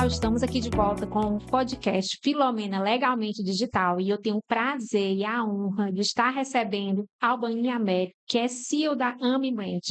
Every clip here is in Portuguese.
pessoal, estamos aqui de volta com o podcast Filomena Legalmente Digital e eu tenho o prazer e a honra de estar recebendo Albany Américo, que é CEO da Ame Brand.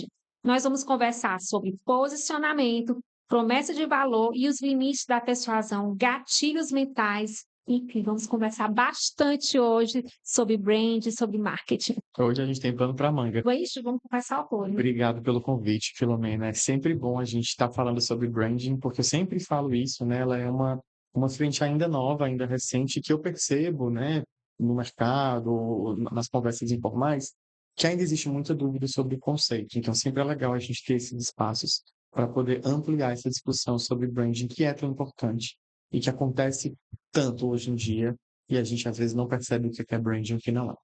Nós vamos conversar sobre posicionamento, promessa de valor e os limites da persuasão, gatilhos mentais. Enfim, vamos conversar bastante hoje sobre brand, sobre marketing. Hoje a gente tem pano para manga. Vamos conversar horrores. Obrigado pelo convite, Filomena. É sempre bom a gente estar falando sobre branding, porque eu sempre falo isso, né? Ela é uma frente ainda nova, ainda recente, que eu percebo, né, no mercado, nas conversas informais, que ainda existe muita dúvida sobre o conceito. Então, sempre é legal a gente ter esses espaços para poder ampliar essa discussão sobre branding, que é tão importante e que acontece tanto hoje em dia, e a gente às vezes não percebe o que é branding e o que não é.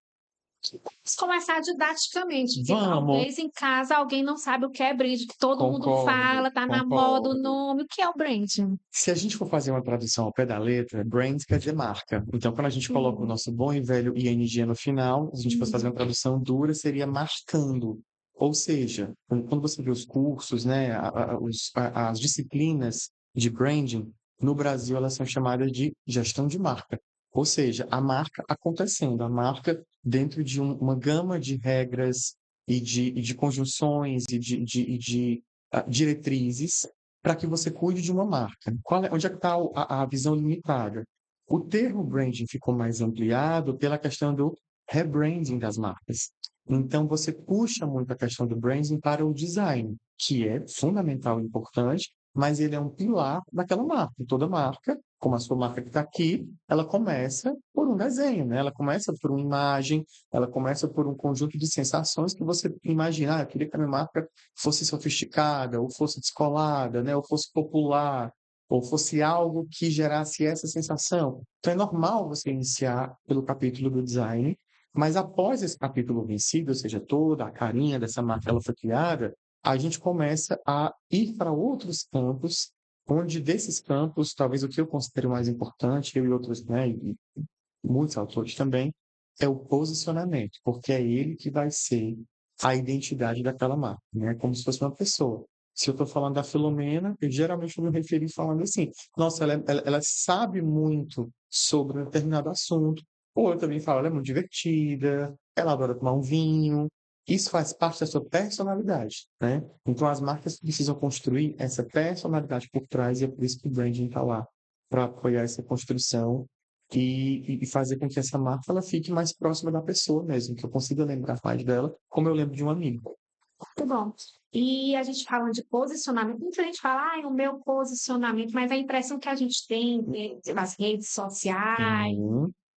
Vamos começar didaticamente, porque Vamos. talvez em casa alguém não sabe o que é brand, que todo mundo fala, tá na moda o nome. O que é o branding? Se a gente for fazer uma tradução ao pé da letra, brand quer dizer marca. Então, quando a gente coloca o nosso bom e velho ING no final, se a gente fosse fazer uma tradução dura, seria marcando. Ou seja, quando você vê os cursos, né, as disciplinas de branding, no Brasil elas são chamadas de gestão de marca. Ou seja, a marca acontecendo, a marca dentro de uma gama de regras e de conjunções e de diretrizes para que você cuide de uma marca. Onde é que está a visão limitada? O termo branding ficou mais ampliado pela questão do rebranding das marcas. Então, você puxa muito a questão do branding para o design, que é fundamental e importante, mas ele é um pilar daquela marca. Toda marca, como a sua marca que está aqui, ela começa por um desenho, né? Ela começa por uma imagem, ela começa por um conjunto de sensações que você imagina, eu queria que a minha marca fosse sofisticada, ou fosse descolada, né? Ou fosse popular, ou fosse algo que gerasse essa sensação. Então, é normal você iniciar pelo capítulo do design, mas após esse capítulo vencido, ou seja, toda a carinha dessa marca ela foi criada, a gente começa a ir para outros campos, onde desses campos, talvez o que eu considero mais importante, eu e outros, né, e muitos autores também, é o posicionamento, porque é ele que vai ser a identidade daquela marca, né? Como se fosse uma pessoa. Se eu estou falando da Filomena, eu geralmente vou me referir falando assim, nossa, ela sabe muito sobre um determinado assunto, ou eu também falo, ela é muito divertida, ela adora tomar um vinho, isso faz parte da sua personalidade, né? Então as marcas precisam construir essa personalidade por trás, e é por isso que o branding está lá, para apoiar essa construção e fazer com que essa marca ela fique mais próxima da pessoa mesmo, que eu consiga lembrar mais dela, como eu lembro de um amigo. Muito bom. E a gente falando de posicionamento, muita gente fala, o meu posicionamento, mas a impressão que a gente tem nas redes sociais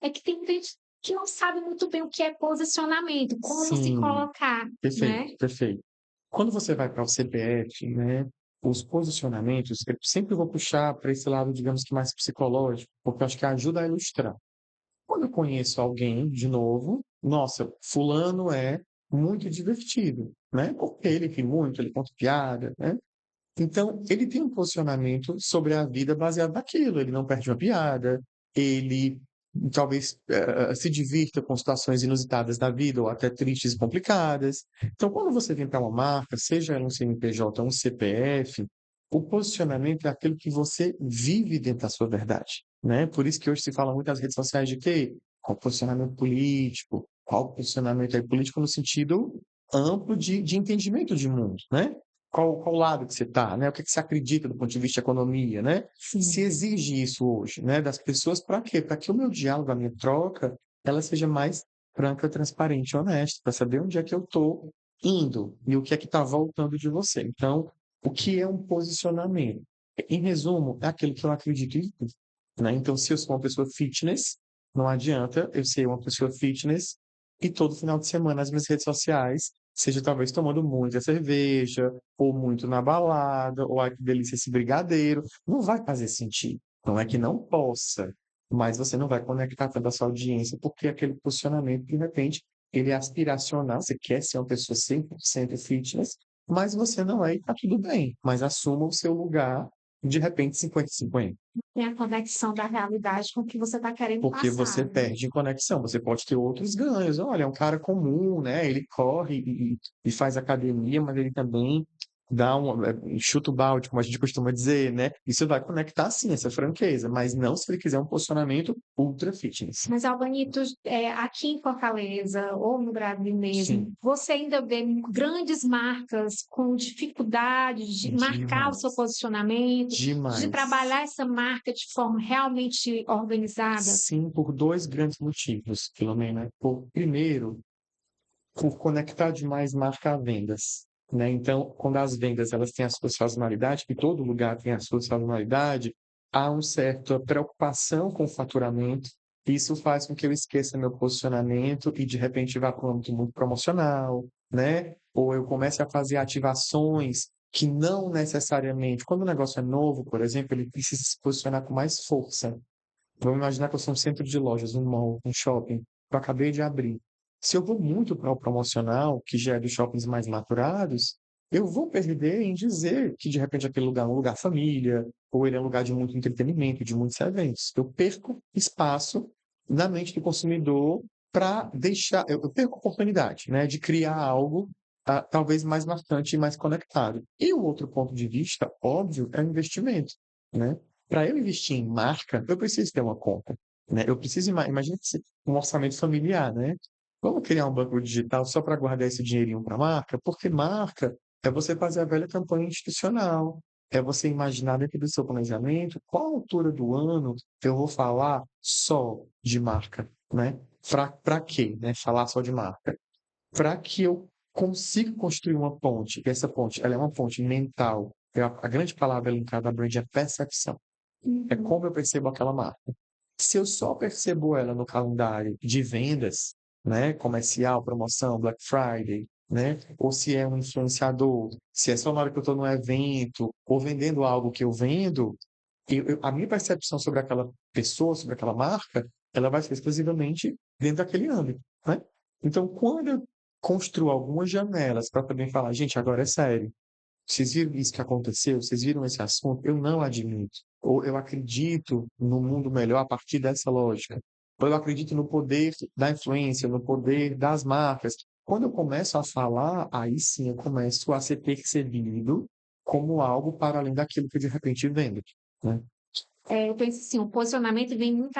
é que tem gente que não sabe muito bem o que é posicionamento, como se colocar, Perfeito, né? perfeito. Quando você vai para o CPF, né, os posicionamentos, eu sempre vou puxar para esse lado, digamos que mais psicológico, porque eu acho que ajuda a ilustrar. Quando eu conheço alguém, de novo, nossa, fulano é muito divertido, né? Porque ele ri muito, ele conta piada, né? Então, ele tem um posicionamento sobre a vida baseado naquilo. Ele não perde uma piada, ele talvez se divirta com situações inusitadas da vida ou até tristes e complicadas. Então, quando você vem para uma marca, seja ela um CNPJ ou um CPF, o posicionamento é aquilo que você vive dentro da sua verdade, né? Por isso que hoje se fala muito nas redes sociais de quê? Qual o posicionamento político? Qual o posicionamento político no sentido amplo de entendimento de mundo, né? Qual lado que você está, né? O que você acredita do ponto de vista de economia, né? Se exige isso hoje, né? Das pessoas, para quê? Para que o meu diálogo, a minha troca, ela seja mais franca, transparente e honesta, para saber onde é que eu estou indo e o que é que está voltando de você. Então, o que é um posicionamento? Em resumo, é aquilo que eu acredito em tudo, né? Então, se eu sou uma pessoa fitness, não adianta eu ser uma pessoa fitness e todo final de semana nas minhas redes sociais seja talvez tomando muita cerveja, ou muito na balada, ou ai que delícia esse brigadeiro. Não vai fazer sentido. Não é que não possa, mas você não vai conectar tanto a sua audiência, porque aquele posicionamento, de repente, ele é aspiracional, você quer ser uma pessoa 100% fitness, mas você não é e está tudo bem. Mas assuma o seu lugar, de repente, 50-50. Tem a conexão da realidade com o que você está querendo Porque passar. você perde em conexão, você pode ter outros ganhos. Olha, é um cara comum, né? Ele corre e faz academia, mas ele também chuta o balde, como a gente costuma dizer, né? Isso vai conectar, sim, essa franqueza, mas não se ele quiser um posicionamento ultra fitness. Mas, Albanito, aqui em Fortaleza ou no Brasil mesmo, Sim, você ainda vê grandes marcas com dificuldade de marcar o seu demais, posicionamento, de demais. trabalhar essa marca de forma realmente organizada? Sim, por dois grandes motivos, Filomena. Primeiro, por conectar demais marca a vendas, né? Então, quando as vendas elas têm a sua sazonalidade, que todo lugar tem a sua sazonalidade, há uma certa preocupação com o faturamento. Isso faz com que eu esqueça meu posicionamento e de repente vá para um âmbito muito promocional, né? Ou eu comece a fazer ativações que não necessariamente, quando o negócio é novo, por exemplo, ele precisa se posicionar com mais força. Vamos imaginar que eu sou um centro de lojas, um mall, um shopping, que eu acabei de abrir. Se eu vou muito para o promocional, que já é dos shoppings mais maturados, eu vou perder em dizer que de repente aquele lugar é um lugar família, ou ele é um lugar de muito entretenimento, de muitos eventos. Eu perco espaço na mente do consumidor para deixar, eu perco a oportunidade, né, de criar algo talvez mais marcante e mais conectado. E o outro ponto de vista, óbvio, é o investimento, né? Para eu investir em marca, eu preciso ter uma conta, né? Eu preciso, imagina um orçamento familiar, né? Vamos criar um banco digital só para guardar esse dinheirinho para marca? Porque marca é você fazer a velha campanha institucional, é você imaginar dentro do seu planejamento qual altura do ano eu vou falar só de marca, né? Para quê, né? Falar só de marca? Para que eu consiga construir uma ponte, e essa ponte, ela é uma ponte mental. A grande palavra linkada à brand é percepção. É Uhum. como eu percebo aquela marca. Se eu só percebo ela no calendário de vendas, né, comercial, promoção, Black Friday, né, ou se é um influenciador, se é só na hora que eu estou no evento, ou vendendo algo que eu vendo, a minha percepção sobre aquela pessoa, sobre aquela marca, ela vai ser exclusivamente dentro daquele âmbito, né? Então, quando eu construo algumas janelas para também falar, gente, agora é sério, vocês viram isso que aconteceu? Vocês viram esse assunto? Eu não admito. Ou eu acredito no mundo melhor a partir dessa lógica. Ou eu acredito no poder da influência, no poder das marcas. Quando eu começo a falar, aí sim eu começo a ser percebido como algo para além daquilo que eu de repente vendo, né? Eu penso assim, o posicionamento vem muito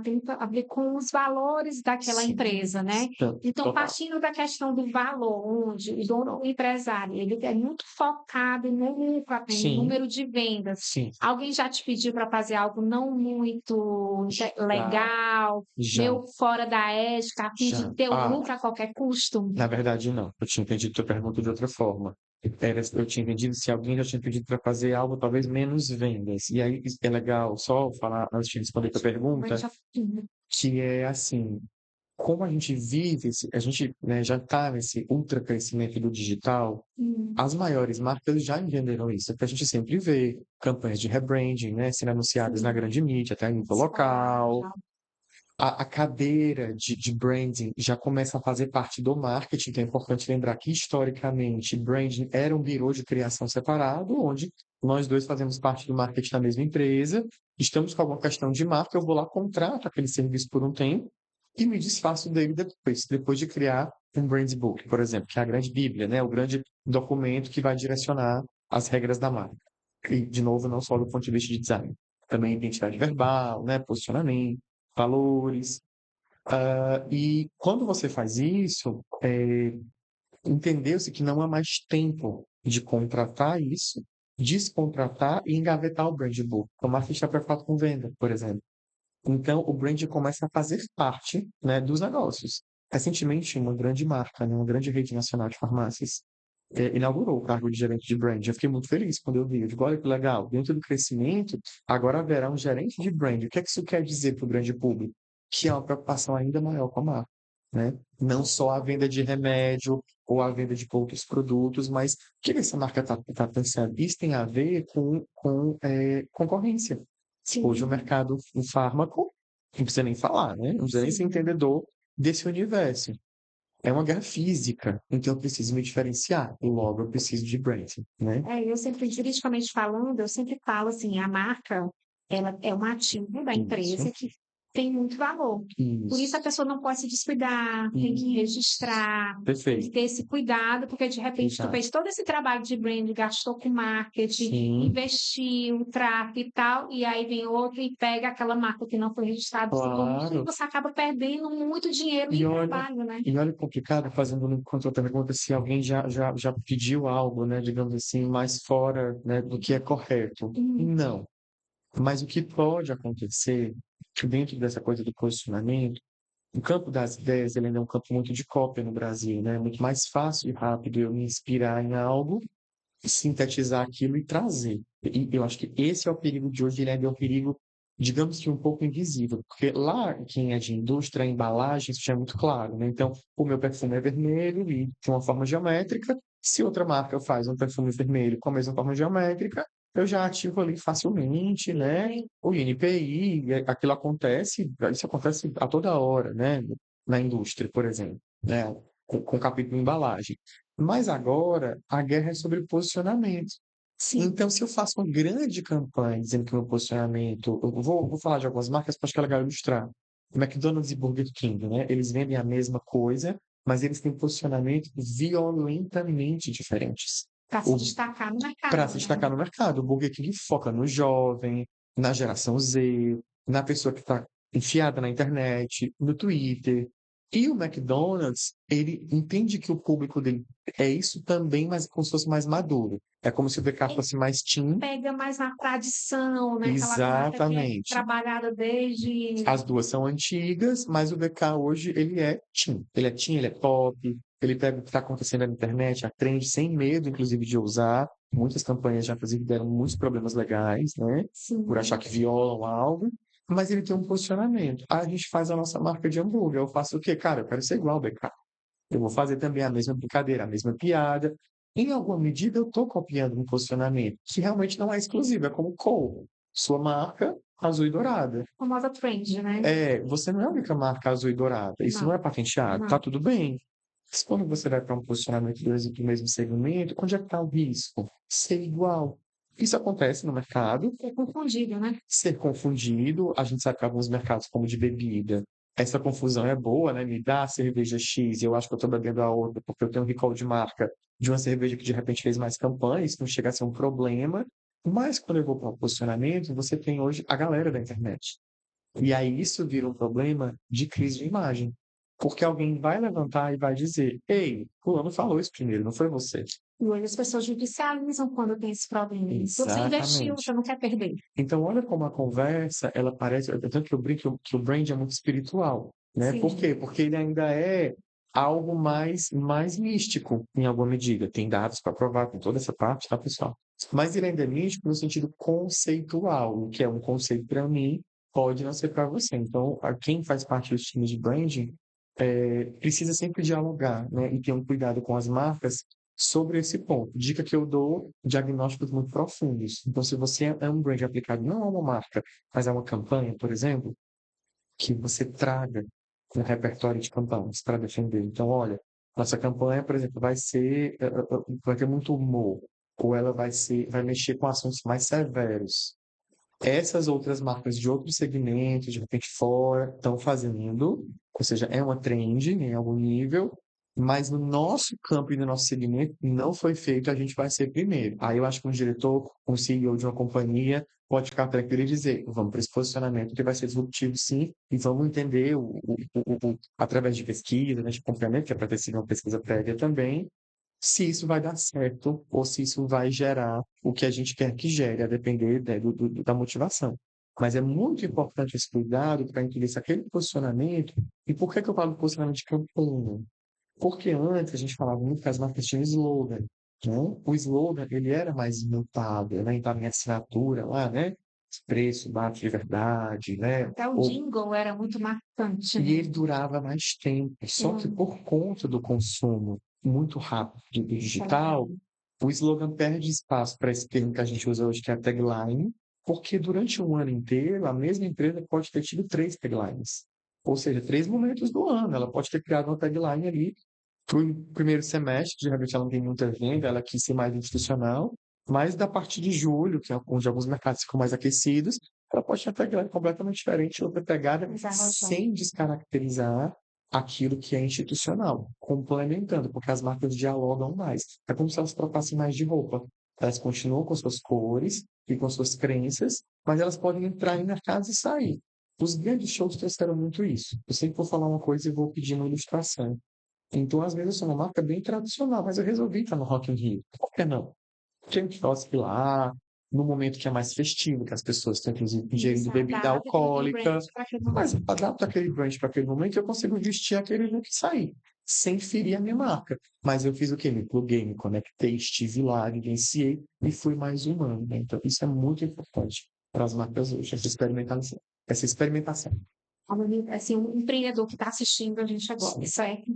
tem muito a ver com os valores daquela Sim, empresa, né? Então, total. partindo da questão do valor, onde o dono, o empresário, ele é muito focado no lucro, apenas, no Sim, número de vendas. sim. Alguém já te pediu para fazer algo não muito Já, legal, já, meio fora da ética, a fim de já. ter o lucro a qualquer custo? Na verdade, não. Eu tinha entendido tua pergunta de outra forma. Eu tinha entendido se alguém já tinha pedido para fazer algo, talvez menos vendas. E aí é legal só falar, antes de responder tua Mas pergunta, já- que é assim, como a gente vive, a gente, né, já está nesse ultra crescimento do digital, Hum, as maiores marcas já entenderam isso, porque a gente sempre vê campanhas de rebranding, né, sendo anunciadas na sim, grande mídia, até em nível local, já. a cadeira de branding já começa a fazer parte do marketing, então é importante lembrar que, historicamente, branding era um birô de criação separado, onde nós dois fazemos parte do marketing da mesma empresa, estamos com alguma questão de marca, eu vou lá, contrato aquele serviço por um tempo e me desfaço dele depois de criar um brand book, por exemplo, que é a grande bíblia, né? O grande documento que vai direcionar as regras da marca. E, de novo, não só do ponto de vista de design, também identidade verbal, né? Posicionamento, valores. E quando você faz isso, entendeu-se que não há mais tempo de contratar isso, descontratar e engavetar o brand book. Então, uma ficha preocupada com venda, por exemplo. Então, o brand começa a fazer parte, né, dos negócios. Recentemente, uma grande marca, né, uma grande rede nacional de farmácias, inaugurou o cargo de gerente de brand. Eu fiquei muito feliz quando eu vi. Eu digo, olha que legal, dentro do crescimento, agora haverá um gerente de brand. O que é que isso quer dizer para o grande público? Que é uma preocupação ainda maior com a marca, né? Não só a venda de remédio ou a venda de outros produtos, mas o que essa marca está pensando? Isso tem a ver com concorrência. Hoje o Sim, mercado do fármaco, não precisa nem falar, né? Não precisa nem ser sim. entendedor desse universo. É uma guerra física, então eu preciso me diferenciar. E logo eu preciso de branding, né? Eu sempre, juridicamente falando, eu sempre falo assim, a marca, ela é um ativo da Isso. empresa que tem muito valor. Por isso a Isso, pessoa não pode se descuidar, tem que registrar, tem que perfeito, ter esse cuidado, porque de repente tu exato. fez todo esse trabalho de brand, gastou com marketing, Sim, investiu, tráfego e tal, e aí vem outro e pega aquela marca que não foi registrada, e claro. você acaba perdendo muito dinheiro E e olha, trabalho, né? e olha o complicado, fazendo um contra outra pergunta, se alguém já pediu algo, né, digamos assim, mais fora, né, do que é correto. Hum, Não. Mas o que pode acontecer, que dentro dessa coisa do posicionamento, o campo das ideias, ele ainda é um campo muito de cópia no Brasil, né? É muito mais fácil e rápido eu me inspirar em algo, sintetizar aquilo e trazer. E eu acho que esse é o perigo de hoje, ele ainda é um perigo, digamos que um pouco invisível, porque lá, quem é de indústria, embalagem, isso já é muito claro, né? Então, o meu perfume é vermelho e de uma forma geométrica. Se outra marca faz um perfume vermelho com a mesma forma geométrica, eu já ativo ali facilmente, né? O INPI, aquilo acontece, isso acontece a toda hora, né? Na indústria, por exemplo, né? Com o capítulo embalagem. Mas agora a guerra é sobre posicionamento. sim, Então, se eu faço uma grande campanha dizendo que o meu posicionamento, eu vou falar de algumas marcas para acho que é legal ilustrar. O McDonald's e Burger King, né? Eles vendem a mesma coisa, mas eles têm posicionamentos violentamente diferentes. para se destacar no Para mercado, se né? destacar no mercado, o Burger King foca no jovem, na geração Z, na pessoa que está enfiada na internet, no Twitter. E o McDonald's, ele entende que o público dele é isso também, mas como se fosse mais maduro. É como se o BK Ele fosse mais teen. pega mais na tradição, né? Aquela marca que é Exatamente. trabalhada desde. As duas são antigas, mas o BK hoje ele é teen. Ele é teen, ele é pop, ele pega o que está acontecendo na internet, a trend, sem medo, inclusive, de usar. Muitas campanhas já, inclusive, deram muitos problemas legais, né? Por achar Sim, que violam algo. Mas ele tem um posicionamento. Aí a gente faz a nossa marca de hambúrguer. Eu faço o quê? Cara, eu quero ser igual ao BK. Eu vou fazer também a mesma brincadeira, a mesma piada. Em alguma medida, eu estou copiando um posicionamento que realmente não é exclusivo, é como Cole, sua marca azul e dourada. famosa trend, né? Você não é a única marca azul e dourada, isso não Não, é patenteado, tá não. tudo bem. Mas quando você vai para um posicionamento do mesmo segmento, onde é que está o risco? Ser igual. Isso acontece no mercado, É confundido, né? ser confundido. A gente sabe que alguns mercados, como de bebida, essa confusão é boa, né? Me dá a cerveja X e eu acho que eu estou bebendo a outra porque eu tenho um recall de marca de uma cerveja que de repente fez mais campanha, isso não chega a ser um problema. Mas quando eu vou para um posicionamento, você tem hoje a galera da internet. E aí isso vira um problema de crise de imagem. Porque alguém vai levantar e vai dizer: Ei, fulano falou isso primeiro, não foi você. E hoje as pessoas judicializam quando tem esse problema. Se você investiu, você Exatamente. não quer perder. Então, olha como a conversa, ela parece, tanto que eu brinco que o brand é muito espiritual, né? Por Sim, quê? Porque ele ainda é algo mais místico, em alguma medida. Tem dados para provar com toda essa parte, tá, pessoal? Mas ele ainda é místico no sentido conceitual, o que é um conceito para mim, pode não ser para você. Então, quem faz parte dos times de branding precisa sempre dialogar, né? E ter um cuidado com as marcas sobre esse ponto. Dica que eu dou, diagnósticos muito profundos. Então, se você é um brand aplicado não a uma marca, mas a uma campanha, por exemplo, que você traga um repertório de campanhas para defender. Então, olha, nossa campanha, por exemplo, vai ter muito humor, ou ela vai mexer com assuntos mais severos. Essas outras marcas de outros segmentos, de repente fora, estão fazendo, ou seja, é uma trend em algum nível, mas no nosso campo e no nosso segmento não foi feito, a gente vai ser primeiro. Aí eu acho que um diretor, um CEO de uma companhia pode ficar tranquilo e dizer, vamos para esse posicionamento que vai ser disruptivo sim, e vamos entender através de pesquisa, né, de acompanhamento, que é para ter sido uma pesquisa prévia também, se isso vai dar certo ou se isso vai gerar o que a gente quer que gere, a depender, né, da motivação. Mas é muito importante esse cuidado para entender se aquele posicionamento. E por que eu falo posicionamento de campanha? Porque antes a gente falava muito que as marcas tinham slogan. Né? O slogan ele era mais imutável, né? Então a minha assinatura lá, né? Preço, bate de verdade, né? até o jingle era muito marcante, E né? ele durava mais tempo. Só que Hum, por conta do consumo muito rápido do digital, também. o slogan perde espaço para esse termo que a gente usa hoje, que é a tagline, porque durante um ano inteiro, a mesma empresa pode ter tido três taglines. Ou seja, três momentos do ano. Ela pode ter criado uma tagline ali para o primeiro semestre, de repente ela não tem muita venda, ela quis ser mais institucional, mas da partir de julho, que é onde alguns mercados ficam mais aquecidos, ela pode ter uma pegada completamente diferente, outra pegada, Mas arrojado. sem descaracterizar aquilo que é institucional, complementando, porque as marcas dialogam mais. É como se elas trocassem mais de roupa. Elas continuam com suas cores e com suas crenças, mas elas podem entrar em mercados e sair. Os grandes shows trouxeram muito isso. Eu sempre vou falar uma coisa e vou pedir uma ilustração. Então, às vezes, eu sou uma marca bem tradicional, mas eu resolvi estar no Rock in Rio. Por que não? Gente gosta de ir lá, no momento que é mais festivo, que as pessoas estão, inclusive, ingerindo Isso, bebida adapta aquele alcoólica, brand para aquele mas momento. eu adapto aquele brand para aquele momento e eu consigo vestir aquele look e sair, sem ferir a minha marca. Mas eu fiz o quê? Me pluguei, me conectei, estive lá, vivenciei e fui mais humano, né? Então, isso é muito importante para as marcas hoje, essa experimentação. Essa experimentação. Assim, um empreendedor que está assistindo a gente agora, certo?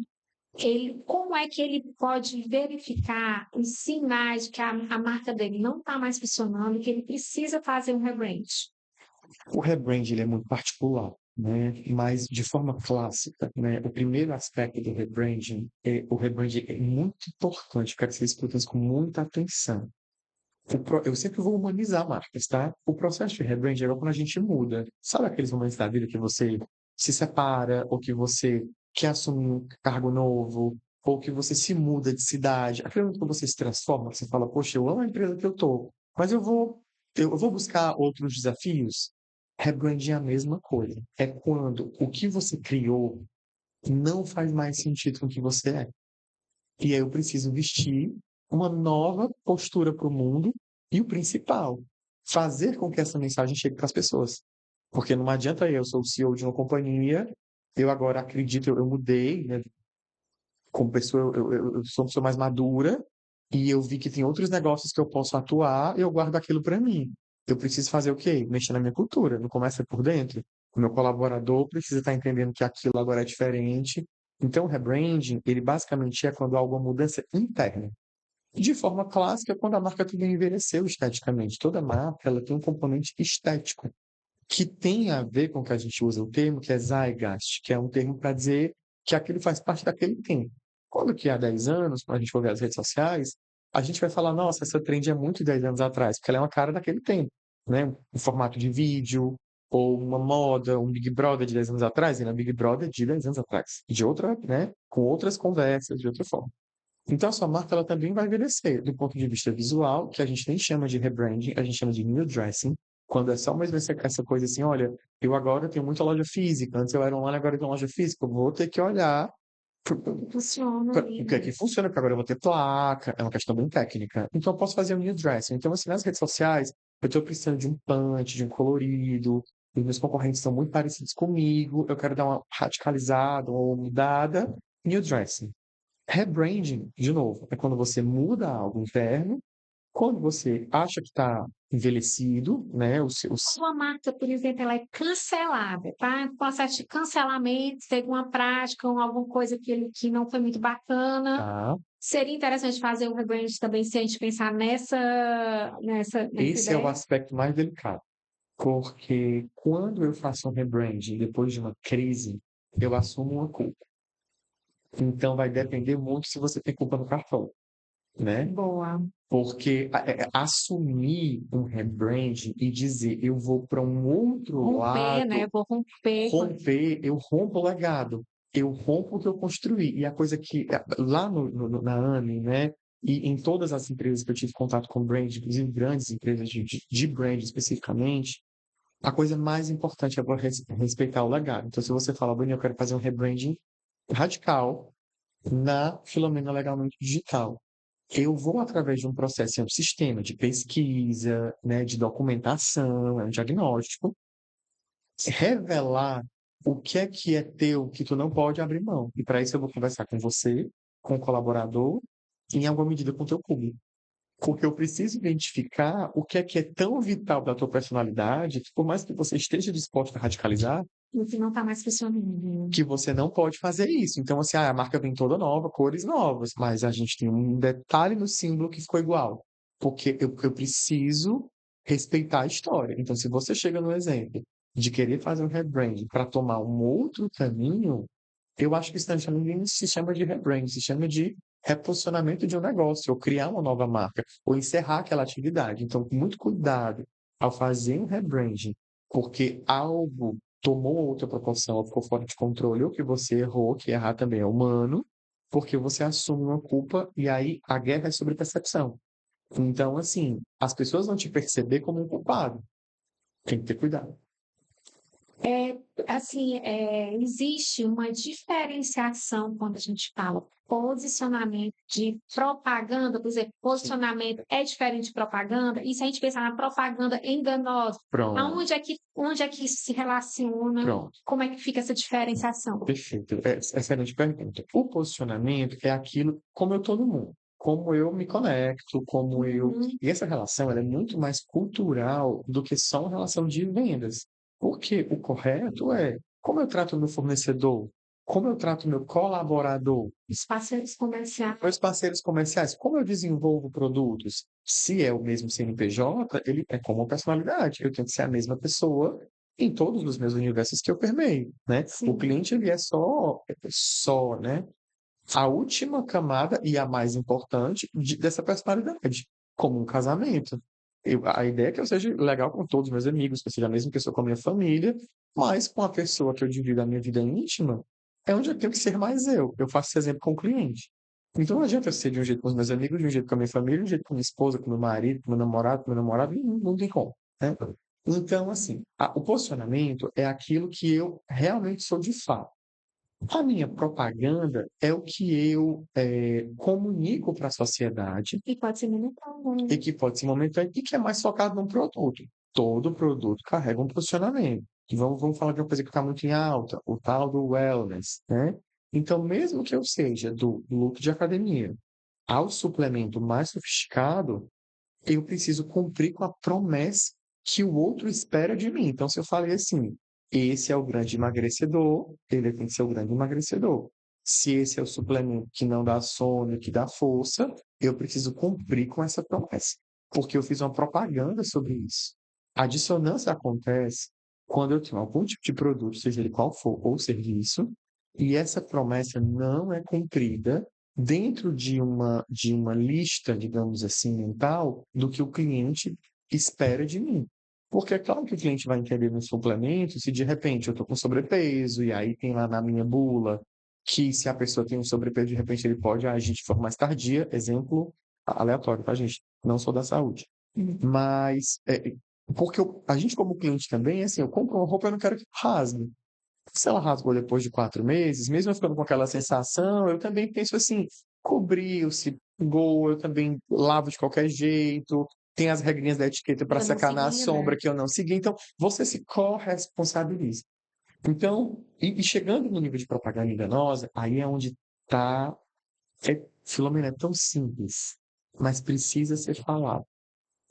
Como é que ele pode verificar os sinais de que a marca dele não está mais funcionando, que ele precisa fazer um rebrand? O rebrand ele é muito particular, né? Mas de forma clássica, né? O primeiro aspecto do rebranding o rebranding é muito importante, quero que vocês escutem isso com muita atenção. Eu sempre vou humanizar marcas, tá? O processo de rebranding é igual quando a gente muda. Sabe aqueles momentos da vida que você se separa, ou que você quer assumir um cargo novo, ou que você se muda de cidade? Aquele momento que você se transforma, que você fala, poxa, eu amo a empresa que eu tô, mas eu vou buscar outros desafios? Rebranding é a mesma coisa. É quando o que você criou não faz mais sentido com o que você é. E aí eu preciso vestir uma nova postura para o mundo e o principal, fazer com que essa mensagem chegue para as pessoas. Porque não adianta eu sou o CEO de uma companhia, eu agora acredito, eu mudei, né? Como pessoa, eu sou uma pessoa mais madura e eu vi que tem outros negócios que eu posso atuar e eu guardo aquilo para mim. Eu preciso fazer o quê? Mexer na minha cultura, não começa por dentro. O meu colaborador precisa estar entendendo que aquilo agora é diferente. Então, o rebranding, ele basicamente é quando há alguma mudança interna. De forma clássica, quando a marca também envelheceu esteticamente. Toda marca, ela tem um componente estético, que tem a ver com o que a gente usa o termo, que é Zeitgeist, que é um termo para dizer que aquilo faz parte daquele tempo. Quando que há 10 anos, quando a gente for ver as redes sociais, a gente vai falar, nossa, essa trend é muito de 10 anos atrás, porque ela é uma cara daquele tempo, né? Um formato de vídeo, ou uma moda, um Big Brother de 10 anos atrás, e na Big Brother de 10 anos atrás. De outra, né? Com outras conversas, de outra forma. Então, a sua marca ela também vai envelhecer do ponto de vista visual, que a gente nem chama de rebranding, a gente chama de new dressing, quando é só mesmo essa coisa assim, olha, eu agora tenho muita loja física, antes eu era online, agora eu tenho loja física, eu vou ter que olhar Funciona o que é que funciona, porque agora eu vou ter placa, é uma questão bem técnica. Então, eu posso fazer um new dressing. Então, assim, nas redes sociais, eu estou precisando de um punch, de um colorido, os meus concorrentes são muito parecidos comigo, eu quero dar uma radicalizada, uma mudada, new dressing. Rebranding, de novo, é quando você muda algo interno, quando você acha que está envelhecido, né? Sua marca, por exemplo, ela é cancelada, tá? Processo de cancelamento, teve uma prática ou alguma coisa que não foi muito bacana. Tá? Seria interessante fazer um rebrand também se a gente pensar nessa Esse é o ideia. aspecto mais delicado, porque quando eu faço um rebranding depois de uma crise, eu assumo uma culpa. Então vai depender muito se você tem culpa no cartão, né? Boa. Porque assumir um rebranding e dizer eu vou para um outro Romper, né? lado, Eu vou romper com romper, eu rompo o legado, eu rompo o que eu construí. E a coisa que, lá na AME, né, e em todas as empresas que eu tive contato com brand, inclusive grandes empresas de brand especificamente, a coisa mais importante é respeitar o legado. Então, se você fala, Bruno, eu quero fazer um rebranding radical na Filomena Legalmente Digital. Eu vou, através de um processo, é um sistema de pesquisa, né, de documentação, é um diagnóstico, revelar o que é teu que tu não pode abrir mão. E para isso eu vou conversar com você, com o colaborador e, em alguma medida, com o teu público. Porque eu preciso identificar o que é tão vital da tua personalidade que, por mais que você esteja disposto a radicalizar, o que não está mais funcionando. que você não pode fazer isso. Então, assim, a marca vem toda nova, cores novas, mas a gente tem um detalhe no símbolo que ficou igual. Porque eu preciso respeitar a história. Então, se você chega no exemplo de querer fazer um rebranding para tomar um outro caminho, eu acho que isso não se chama de rebranding, se chama de reposicionamento de um negócio, ou criar uma nova marca, ou encerrar aquela atividade. Então, com muito cuidado ao fazer um rebranding porque algo tomou outra proporção, ou ficou fora de controle, ou que você errou, que errar também é humano, porque você assume uma culpa e aí a guerra é sobre percepção. Então, assim, as pessoas vão te perceber como um culpado. Tem que ter cuidado. É, assim, existe uma diferenciação quando a gente fala posicionamento de propaganda, por exemplo, Sim. posicionamento é diferente de propaganda, e se a gente pensar na propaganda enganosa, Pronto, onde é que isso se relaciona, pronto. como é que fica essa diferenciação? Perfeito. Excelente pergunta. O posicionamento é aquilo como eu estou no mundo, como eu me conecto, como eu. Uhum, E essa relação ela é muito mais cultural do que só uma relação de vendas. Porque o correto é como eu trato o meu fornecedor, como eu trato o meu colaborador, os parceiros comerciais, meus parceiros comerciais, como eu desenvolvo produtos. Se é o mesmo CNPJ, ele é como uma personalidade. Eu tenho que ser a mesma pessoa em todos os meus universos que eu permeio, né? O sim. cliente, ele é só, né? A última camada e a mais importante dessa personalidade, como um casamento. A ideia é que eu seja legal com todos os meus amigos, que eu seja a mesma pessoa com a minha família, mas com a pessoa que eu divido a minha vida íntima, é onde eu tenho que ser mais eu. Eu faço esse exemplo com o cliente. Então não adianta eu ser de um jeito com os meus amigos, de um jeito com a minha família, de um jeito com a minha esposa, com meu marido, com meu namorado, não tem como, né? Então, assim, o posicionamento é aquilo que eu realmente sou de fato. A minha propaganda é o que eu comunico para a sociedade E pode ser militar, e né? que pode ser momentâneo e que é mais focado num produto. Todo produto carrega um posicionamento. E vamos falar de uma coisa que está muito em alta, o tal do wellness, né? Então, mesmo que eu seja do look de academia ao suplemento mais sofisticado, eu preciso cumprir com a promessa que o outro espera de mim. Então, se eu falei assim, esse é o grande emagrecedor, ele tem que ser o grande emagrecedor. Se esse é o suplemento que não dá sono, que dá força, eu preciso cumprir com essa promessa, porque eu fiz uma propaganda sobre isso. A dissonância acontece quando eu tenho algum tipo de produto, seja ele qual for, ou serviço, e essa promessa não é cumprida dentro de uma lista, digamos assim, mental, do que o cliente espera de mim. Porque é claro que o cliente vai entender no suplemento se de repente eu estou com sobrepeso, e aí tem lá na minha bula que se a pessoa tem um sobrepeso, de repente ele pode agir de forma mais tardia, exemplo aleatório, tá, gente? Não sou da saúde. Mas, porque a gente como cliente também, assim, eu compro uma roupa, eu não quero que rasgue. Se ela rasgou depois de 4 meses, mesmo eu ficando com aquela sensação, eu também penso assim, cobriu-se, pingou, eu também lavo de qualquer jeito, tem as regrinhas da etiqueta para Eu não secar na segui, né? sombra que eu não segui, então você se corresponsabiliza. Então, e chegando no nível de propaganda enganosa, aí é onde está, Filomena, é tão simples, mas precisa ser falado.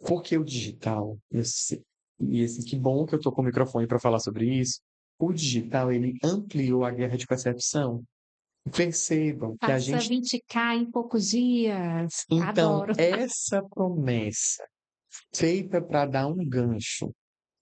Porque o digital, e assim, que bom que eu estou com o microfone para falar sobre isso. O digital, ele ampliou a guerra de percepção. Percebam que a Passa gente. 20K em poucos dias. Então, Adoro. essa promessa feita para dar um gancho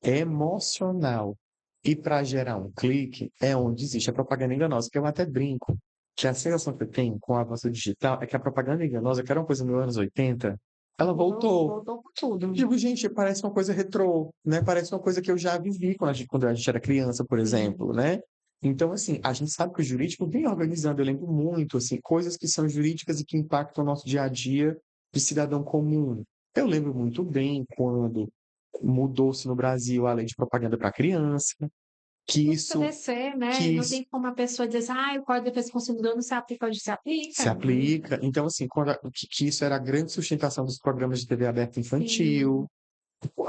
emocional e para gerar um clique é onde existe a propaganda enganosa. Que eu até brinco que a sensação que eu tenho com o avanço digital é que a propaganda enganosa, que era uma coisa nos anos 80, ela voltou. Voltou com tudo. Digo, gente, parece uma coisa retrô, né? Parece uma coisa que eu já vivi quando a gente era criança, por Sim. exemplo, né? Então, assim, a gente sabe que o jurídico vem organizando, eu lembro muito, assim, coisas que são jurídicas e que impactam o nosso dia a dia de cidadão comum. Eu lembro muito bem quando mudou-se no Brasil a lei de propaganda para criança, que Precisa isso, descer, né? que Não isso tem como a pessoa dizer, o Código de Defesa do Consumidor não se aplica onde se se aplica. aplica. Então, assim, que isso era a grande sustentação dos programas de TV aberta Sim, infantil.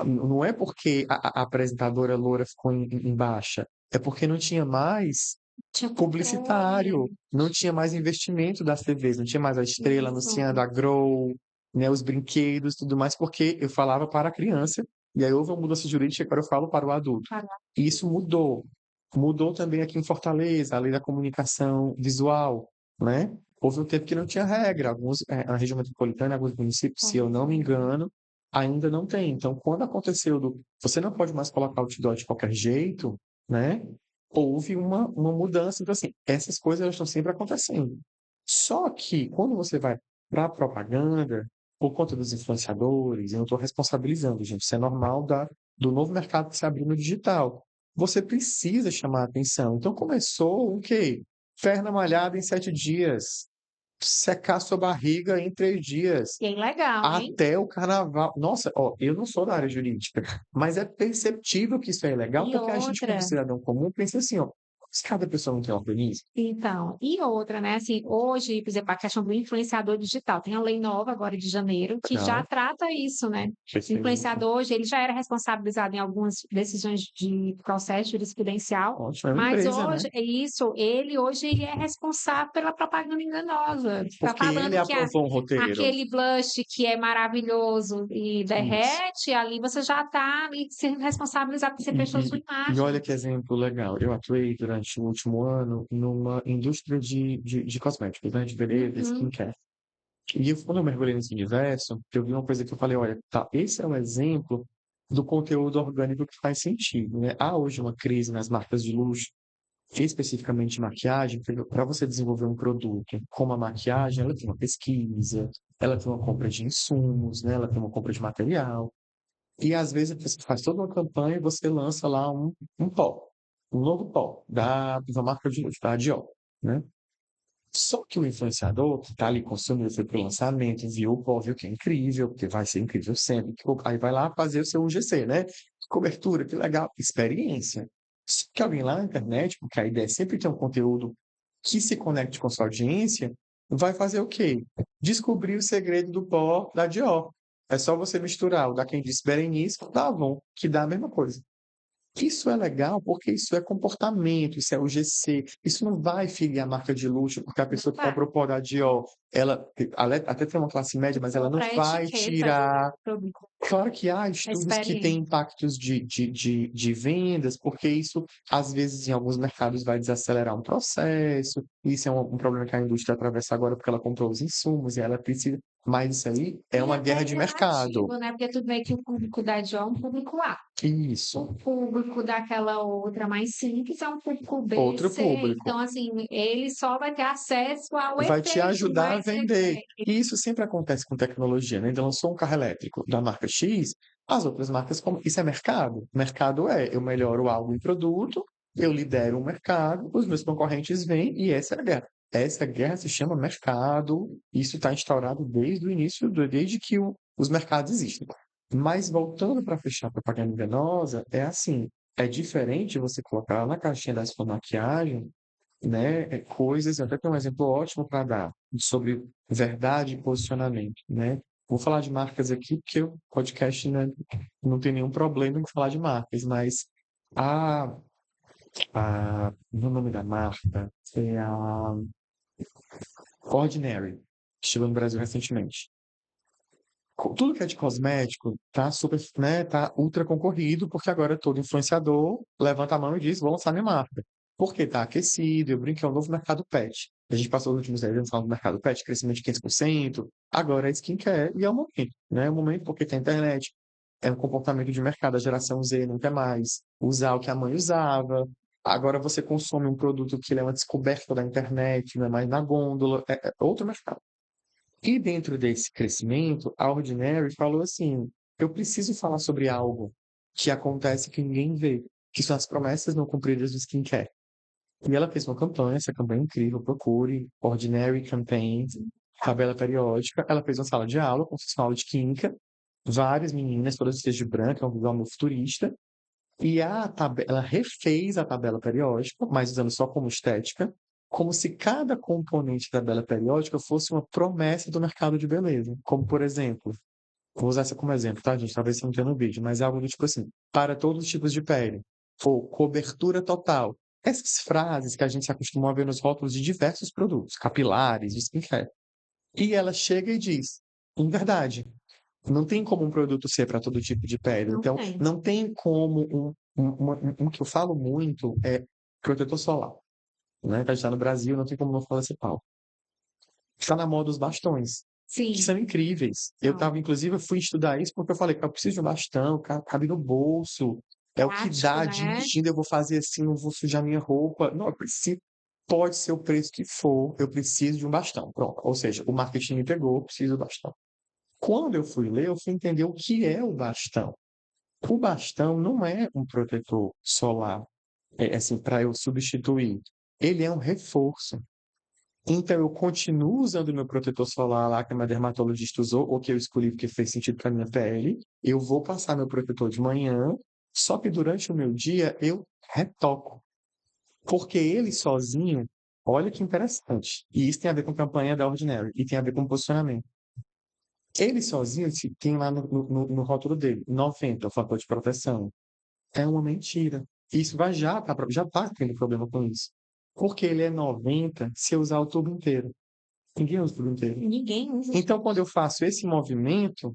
Não é porque a apresentadora loura ficou em baixa, é porque não tinha mais tinha publicitário, controle. não tinha mais investimento das TVs, não tinha mais a Estrela anunciando Isso. a Grow, né, os brinquedos, tudo mais, porque eu falava para a criança, e aí houve uma mudança jurídica, agora eu falo para o adulto. Para- E isso mudou. Mudou também aqui em Fortaleza, a lei da comunicação visual, né? Houve um tempo que não tinha regra, na região metropolitana, alguns municípios, se eu não me engano, ainda não tem. Então, quando aconteceu você não pode mais colocar outdoor de qualquer jeito, né? Houve uma mudança. Então, assim, essas coisas elas estão sempre acontecendo. Só que quando você vai para a propaganda, por conta dos influenciadores, eu não estou responsabilizando, gente, isso é normal do novo mercado que se abriu no digital. Você precisa chamar a atenção. Então começou o quê? Perna malhada em 7 dias, secar sua barriga em 3 dias, Bem legal, hein? até o carnaval. Nossa, ó, eu não sou da área jurídica, mas é perceptível que isso é legal, E porque a gente, como outra, cidadão comum, pensa assim, ó, se cada pessoa não tem organismo, então, e outra, né, assim, hoje, por exemplo, a questão do influenciador digital, tem a lei nova agora de janeiro que já legal, trata isso, né? O perfeito, influenciador hoje, ele já era responsabilizado em algumas decisões de processo jurisprudencial, ótimo, é uma mas empresa, né? hoje, é isso, ele hoje ele é responsável pela propaganda enganosa. Está Porque ele falando que aprovou um roteiro. aquele blush que é maravilhoso e Isso. derrete, ali você já está ali sendo responsabilizado por você E, prestou sua e olha imagem. que exemplo legal. Eu atuei durante o último ano numa indústria de cosméticos, né? De beleza, Uhum. skincare. E quando eu mergulhei nesse universo, eu vi uma coisa que eu falei, olha, tá, esse é um exemplo do conteúdo orgânico que faz sentido, né? Há hoje uma crise nas marcas de luxo, especificamente maquiagem, para você desenvolver um produto como a maquiagem, ela tem uma pesquisa, ela tem uma compra de insumos, né? Ela tem uma compra de material. E às vezes você faz toda uma campanha e você lança lá um pó, um novo pó da marca de luxo, da Dior, né? Só que o influenciador que está ali consumindo, foi pro lançamento, viu o pó, viu que é incrível, porque vai ser incrível sempre. Aí vai lá fazer o seu UGC, né? Cobertura, que legal, experiência. Só que alguém lá na internet, porque a ideia é sempre ter um conteúdo que se conecte com sua audiência, vai fazer o quê? Descobrir o segredo do pó da Dior. É só você misturar o da quem disse Berenice com o da Avon, que dá a mesma coisa. Isso é legal porque isso é comportamento, isso é UGC, isso não vai ferir a marca de luxo, porque a Não pessoa que vai. comprou pó da Dior, ela até tem uma classe média, mas ela não Compra a vai etiqueta do tirar. produto, Claro que há a estudos que têm experiência. impactos de vendas, porque isso, às vezes, em alguns mercados vai desacelerar um processo. Isso é um problema que a indústria atravessa agora, porque ela comprou os insumos e ela precisa. Mas isso aí é E uma até guerra de mercado. relativo, né? Porque tudo bem que o público da Dior é um público A. Isso. O público daquela outra mais simples é um público B, Outro C. público. Então, assim, ele só vai ter acesso ao Vai te efeito, não ajudar vai a ser. vender. E isso sempre acontece com tecnologia, né? Então, lançou um carro elétrico da marca X, as outras marcas, como isso é mercado. Mercado é, eu melhoro algo em produto, eu lidero o mercado, os meus concorrentes vêm e essa é a guerra. Essa guerra se chama mercado, isso está instaurado desde o início, desde que os mercados existem. Mas voltando para fechar a propaganda enganosa, é assim, é diferente você colocar na caixinha da sua maquiagem, né, coisas, eu até tenho um exemplo ótimo para dar sobre verdade e posicionamento, né? Vou falar de marcas aqui, porque o podcast, né, não tem nenhum problema em falar de marcas, mas a, o nome da marca é a Ordinary, que chegou no Brasil recentemente. Tudo que é de cosmético tá super, né, tá ultra concorrido, porque agora todo influenciador levanta a mão e diz, vou lançar minha marca. Porque tá aquecido, eu brinco, é um novo mercado pet. A gente passou os últimos 10 anos falando do mercado pet, crescimento de 500%, agora é skincare e é o momento, né? É o momento porque tem internet, é um comportamento de mercado, a geração Z não quer mais usar o que a mãe usava, agora você consome um produto que ele é uma descoberta da internet, não é mais na gôndola, é outro mercado. E dentro desse crescimento, a Ordinary falou assim: eu preciso falar sobre algo que acontece que ninguém vê, que são as promessas não cumpridas do skincare. E ela fez uma campanha, essa campanha é incrível, procure Ordinary Campaign, tabela periódica. Ela fez uma sala de aula, como se fosse uma aula de química, várias meninas, todas vestidas de branco, é um visual meio futurista. E ela refez a tabela periódica, mas usando só como estética, como se cada componente da tabela periódica fosse uma promessa do mercado de beleza. Como, por exemplo, vou usar essa como exemplo, tá, gente? Talvez você não tenha no vídeo, mas é algo do tipo assim, para todos os tipos de pele, ou cobertura total. Essas frases que a gente se acostumou a ver nos rótulos de diversos produtos, capilares, de skincare. E ela chega e diz, em verdade, não tem como um produto ser para todo tipo de pele. Não Então, tem. não tem como um que eu falo muito é protetor solar. Né? Que a gente está no Brasil, não tem como não falar esse pau. Está na moda os bastões, que Sim, são incríveis. Eu não. tava, inclusive, eu fui estudar isso porque eu falei que eu preciso de um bastão, cabe no bolso. É o que Prático, dá, né? dirigindo, eu vou fazer assim, não vou sujar minha roupa. Não, eu preciso. Pode ser o preço que for, eu preciso de um bastão. Pronto. Ou seja, o marketing me pegou, eu preciso do bastão. Quando eu fui ler, eu fui entender o que é o bastão. O bastão não é um protetor solar, assim, para eu substituir. Ele é um reforço. Então, eu continuo usando o meu protetor solar lá que a minha dermatologista usou, ou que eu escolhi porque fez sentido para minha pele. Eu vou passar meu protetor de manhã, só que durante o meu dia eu retoco. Porque ele sozinho, olha que interessante. E isso tem a ver com a campanha da Ordinary e tem a ver com posicionamento. Ele sozinho tem lá no rótulo dele, 90, o fator de proteção. É uma mentira. Isso já tá tendo problema com isso. Porque ele é 90 se eu usar o tubo inteiro. Ninguém usa o tubo inteiro. Ninguém usa. Então, quando eu faço esse movimento,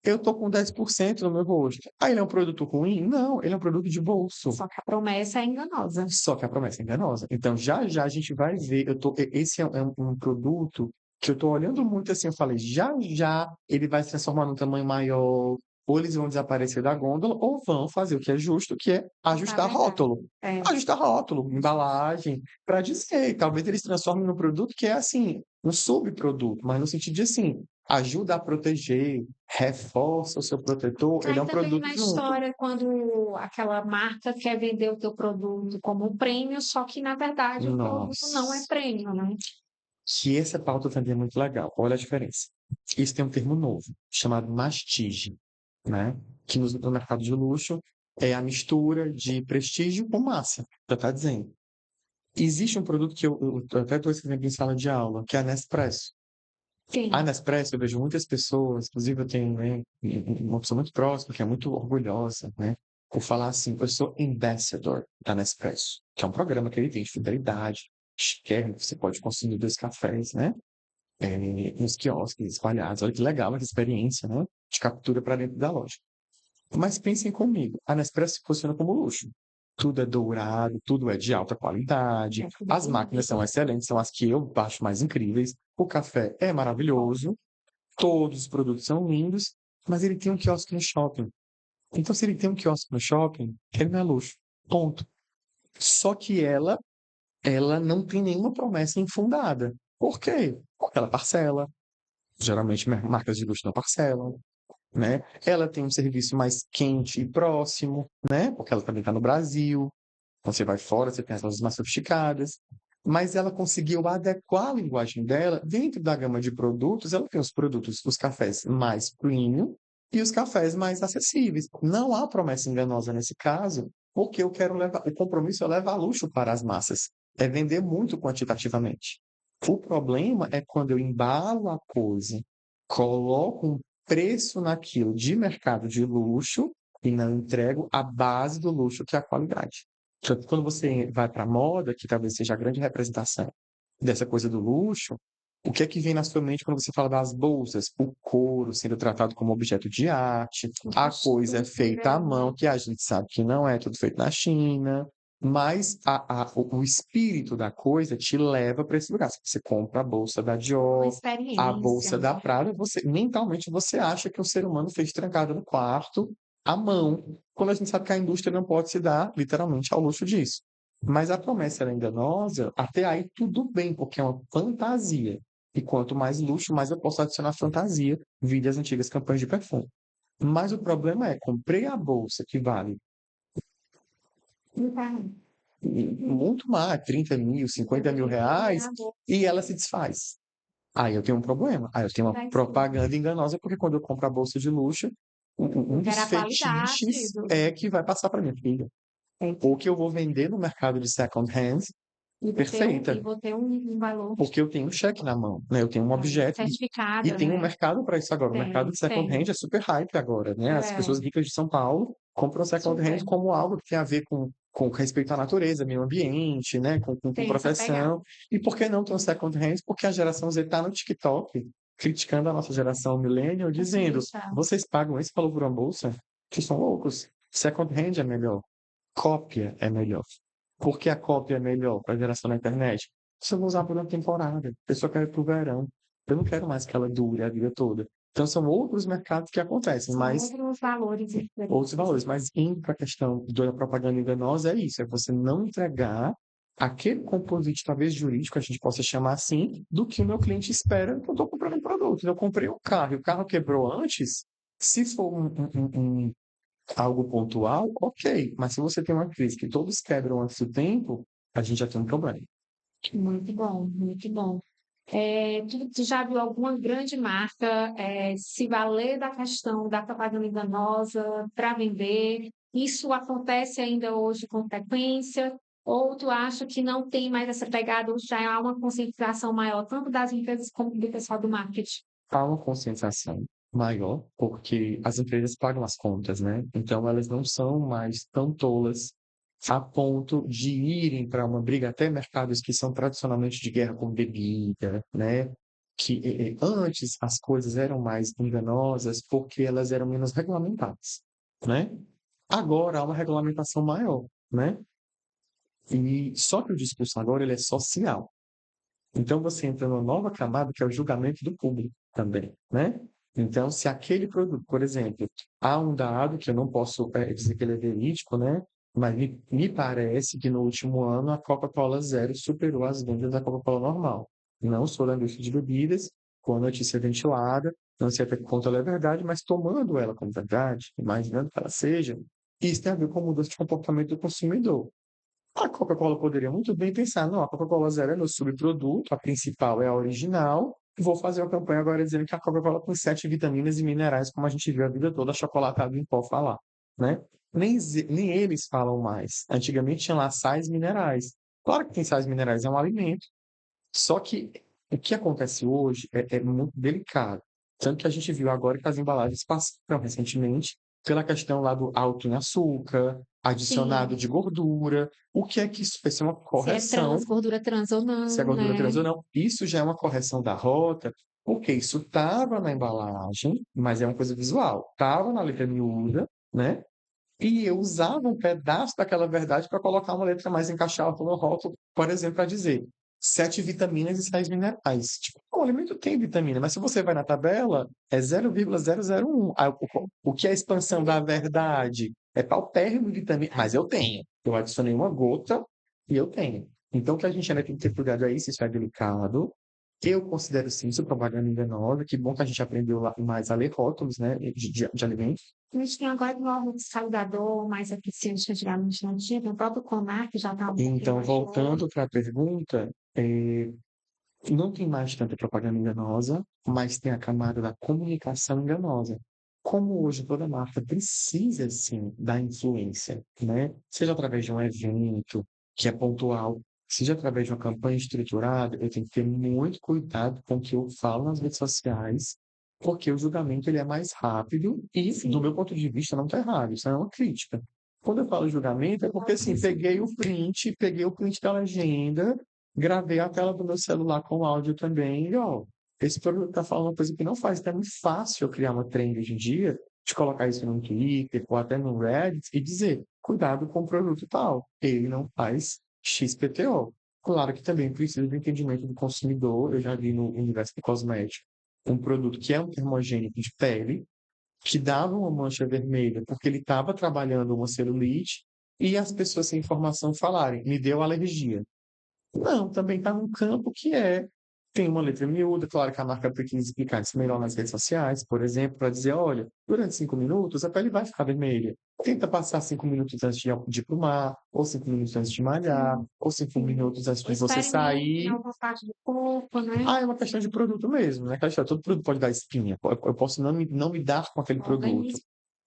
eu tô com 10% no meu rosto. Ah, ele é um produto ruim? Não, ele é um produto de bolso. Só que a promessa é enganosa. Só que a promessa é enganosa. Então, já já a gente vai ver. Esse é um produto que eu estou olhando muito assim. Eu falei, já já ele vai se transformar num tamanho maior, ou eles vão desaparecer da gôndola, ou vão fazer o que é justo, que é Tá ajustar verdade. rótulo. É. Ajustar rótulo, embalagem, para dizer. E talvez eles transformem num produto que é assim, um subproduto, mas no sentido de assim, ajuda a proteger, reforça o seu protetor, ele é um Ainda vem produto na junto. história quando aquela marca quer vender o teu produto como um prêmio, só que na verdade o produto não é Nossa. prêmio, né? Que essa pauta também é muito legal. Olha a diferença. Isso tem um termo novo, chamado mastige, né? Que no mercado de luxo é a mistura de prestígio com massa, já está dizendo. Existe um produto que eu até estou escrevendo em sala de aula, que é a Nespresso. A Sim. Nespresso, eu vejo muitas pessoas, inclusive eu tenho, né, uma pessoa muito próxima, que é muito orgulhosa, né? Por falar assim, eu sou ambassador da Nespresso, que é um programa que ele tem de fidelidade, que você pode consumir 2 cafés, né? Nos quiosques espalhados. Olha que legal essa experiência, né? De captura para dentro da loja. Mas pensem comigo, a Nespresso se posiciona como luxo. Tudo é dourado, tudo é de alta qualidade, É tudo as máquinas são bonito. excelentes, são as que eu acho mais incríveis, o café é maravilhoso, todos os produtos são lindos, mas ele tem um quiosque no shopping. Então, se ele tem um quiosque no shopping, ele não é luxo. Ponto. Só que ela não tem nenhuma promessa infundada. Por quê? Porque ela parcela. Geralmente marcas de luxo não parcelam, né? Ela tem um serviço mais quente e próximo, né? Porque ela também está no Brasil. Então, você vai fora, você tem as lojas mais sofisticadas. Mas ela conseguiu adequar a linguagem dela dentro da gama de produtos. Ela tem os produtos, os cafés mais premium e os cafés mais acessíveis. Não há promessa enganosa nesse caso, porque eu quero levar, o compromisso é levar luxo para as massas, é vender muito quantitativamente. O problema é quando eu embalo a coisa, coloco um preço naquilo de mercado de luxo e não entrego a base do luxo, que é a qualidade. Portanto, quando você vai para a moda, que talvez seja a grande representação dessa coisa do luxo, o que é que vem na sua mente quando você fala das bolsas? O couro sendo tratado como objeto de arte, a coisa é feita à mão, que a gente sabe que não é tudo feito na China, mas o espírito da coisa te leva para esse lugar. Se você compra a bolsa da Uma Dior, a experiência. bolsa da Prada, mentalmente você acha que o ser humano fez trancado no quarto, à mão, quando a gente sabe que a indústria não pode se dar, literalmente, ao luxo disso. Mas a promessa era enganosa, até aí tudo bem, porque é uma fantasia. E quanto mais luxo, mais eu posso adicionar fantasia, vide as antigas campanhas de perfume. Mas o problema é, comprei a bolsa que vale Então, muito mais, 30 mil, 50 mil reais, e ela se desfaz. Aí eu tenho um problema. Aí eu tenho uma vai sim. propaganda enganosa, porque quando eu compro a bolsa de luxo, um Eu quero dos a qualidade fetiches do. é que vai passar para minha filha. Ou que eu vou vender no mercado de second hand, E perfeita. vou ter um valor Porque eu tenho um cheque na mão, né? Eu tenho um objeto e certificado, tem um né? mercado para isso agora. O mercado Tem, de second tem. hand é super hype agora, né? As É, pessoas ricas de São Paulo compram second hand super. como algo que tem a ver com respeito à natureza, meio ambiente, né? Com Tem essa pegada. proteção. E por que não ter um second hand? Porque a geração Z está no TikTok criticando a nossa geração millennial, Assim, dizendo: deixar. vocês pagam esse valor por uma bolsa? Que são loucos. Second hand é melhor. Cópia é melhor. Por que a cópia é melhor para a geração da internet? Se eu vou usar por uma temporada, eu só quero para o verão. Eu não quero mais que ela dure a vida toda. Então são outros mercados que acontecem, São mas outros valores outros diferentes. valores. Mas indo para a questão da propaganda enganosa, é isso: é você não entregar aquele composite, talvez jurídico, a gente possa chamar assim, do que o meu cliente espera quando eu estou comprando um produto. Eu comprei um carro e o carro quebrou antes. Se for algo pontual, ok. Mas se você tem uma crise que todos quebram antes do tempo, a gente já tem um problema. Muito bom, muito bom. Tu já viu alguma grande marca se valer da questão da propaganda enganosa para vender? Isso acontece ainda hoje com frequência? Ou tu acha que não tem mais essa pegada, ou já há uma conscientização maior, tanto das empresas como do pessoal do marketing? Há uma conscientização maior, porque as empresas pagam as contas, né? Então, elas não são mais tão tolas a ponto de irem para uma briga, até mercados que são tradicionalmente de guerra com bebida, né? Que antes as coisas eram mais enganosas porque elas eram menos regulamentadas, né? Agora há uma regulamentação maior, né? E só que o discurso agora ele é social. Então você entra numa nova camada que é o julgamento do público também, né? Então, se aquele produto, por exemplo, há um dado que eu não posso dizer que ele é verídico, né? Mas me parece que no último ano a Coca-Cola Zero superou as vendas da Coca-Cola normal. Não sou da indústria de bebidas, com a notícia ventilada, não sei até que ponto ela é verdade, mas tomando ela como verdade, imaginando que ela seja, isso tem a ver com a mudança de comportamento do consumidor. A Coca-Cola poderia muito bem pensar, não, a Coca-Cola Zero é meu subproduto, a principal é a original, e vou fazer uma campanha agora dizendo que a Coca-Cola tem 7 vitaminas e minerais, como a gente viu a vida toda, achocolatado em pó falar, né? Nem eles falam mais. Antigamente tinha lá sais minerais. Claro que tem sais minerais, é um alimento. Só que o que acontece hoje é muito delicado. Tanto que a gente viu agora que as embalagens passaram recentemente pela questão lá do alto em açúcar, adicionado Sim, de gordura. O que é que isso vai ser uma se é correção, trans, gordura trans ou se é não, gordura né? trans ou não. Isso já é uma correção da rota, porque isso estava na embalagem, mas é uma coisa visual. Estava na letra miúda, né? E eu usava um pedaço daquela verdade para colocar uma letra mais encaixada no rótulo, por exemplo, para dizer 7 vitaminas e 6 minerais. Tipo, o alimento tem vitamina, mas se você vai na tabela, é 0,001. O que é a expansão da verdade? É paupérrimo de vitamina, mas eu tenho. Eu adicionei uma gota e eu tenho. Então, o que a gente ainda tem que ter cuidado é isso é delicado. Eu considero sim isso propaganda enganosa. Que bom que a gente aprendeu lá mais a ler rótulos, né, de alimentos. A gente tem agora um órgão saugador, mais eficiente que antigamente não tinha, o próprio Conar, que já está um pouquinho Então, mais longe. voltando para a pergunta, não tem mais tanta propaganda enganosa, mas tem a camada da comunicação enganosa. Como hoje toda marca precisa, sim, da influência, né? Seja através de um evento que é pontual, seja através de uma campanha estruturada, eu tenho que ter muito cuidado com o que eu falo nas redes sociais, porque o julgamento ele é mais rápido e, do Sim, meu ponto de vista, não está errado, isso é uma crítica. Quando eu falo julgamento, é porque, assim, peguei o print da legenda, gravei a tela do meu celular com áudio também, e ó, esse produto está falando uma coisa que não faz, então é muito fácil eu criar uma trend hoje em dia, de colocar isso no Twitter ou até no Reddit e dizer, cuidado com o produto tal, ele não faz XPTO. Claro que também precisa do entendimento do consumidor, eu já vi no universo do cosmético, um produto que é um termogênico de pele, que dava uma mancha vermelha porque ele estava trabalhando uma celulite, e as pessoas sem informação falarem, me deu alergia. Não, também está num campo que tem uma letra miúda, claro que a marca precisa explicar isso melhor nas redes sociais, por exemplo, para dizer, olha, durante 5 minutos a pele vai ficar vermelha. Tenta passar 5 minutos antes de ir para o mar, ou 5 minutos antes de malhar, sim, ou cinco sim. minutos antes O de você experimento em sair. alguma parte do corpo, né? Ah, é uma questão de produto mesmo, né? Aquela história, todo produto pode dar espinha. Eu posso não me dar com aquele O produto, organismo,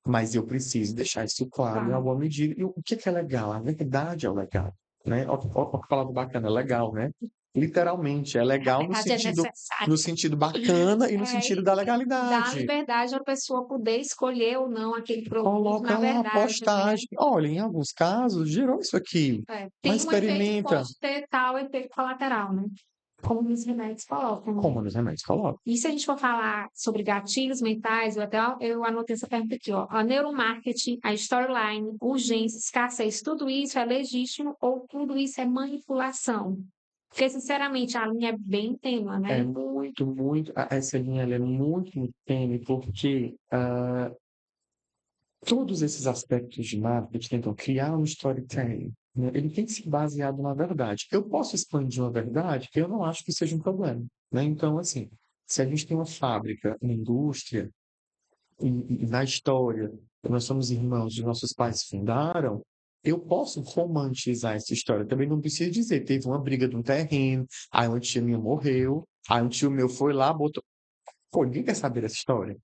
mas eu preciso deixar isso claro em claro. alguma medida. E o que é legal? A verdade é o legal, né? Olha que palavra bacana, é legal, né? Literalmente, é A legal no verdade é sentido, necessária. no sentido bacana e no É, sentido da dá a legalidade. liberdade à pessoa poder escolher ou não aquele produto, Coloca na lá a verdade, né? postagem. Olha, em alguns casos, gerou isso aqui. Mas Tem um efeito, experimenta, pode ter tal efeito colateral, né? Como os remédios colocam, né? como nos remédios coloca. E se a gente for falar sobre gatilhos mentais, eu anotei essa pergunta aqui, ó. A neuromarketing, a storyline, urgência, escassez, tudo isso é legítimo ou tudo isso é manipulação? Porque, sinceramente, a linha é bem tênue, É né? muito, muito. Essa linha ela é muito, muito tênue, porque todos esses aspectos de marketing tentam criar um storytelling, né? Ele tem que ser baseado na verdade. Eu posso expandir uma verdade? Eu não acho que seja um problema, né? Então, assim, se a gente tem uma fábrica, uma indústria, e na história, nós somos irmãos, os nossos pais fundaram, eu posso romantizar essa história. Também não preciso dizer, teve uma briga de um terreno, aí uma tia minha morreu, aí um tio meu foi lá, botou. Pô, ninguém quer saber dessa história.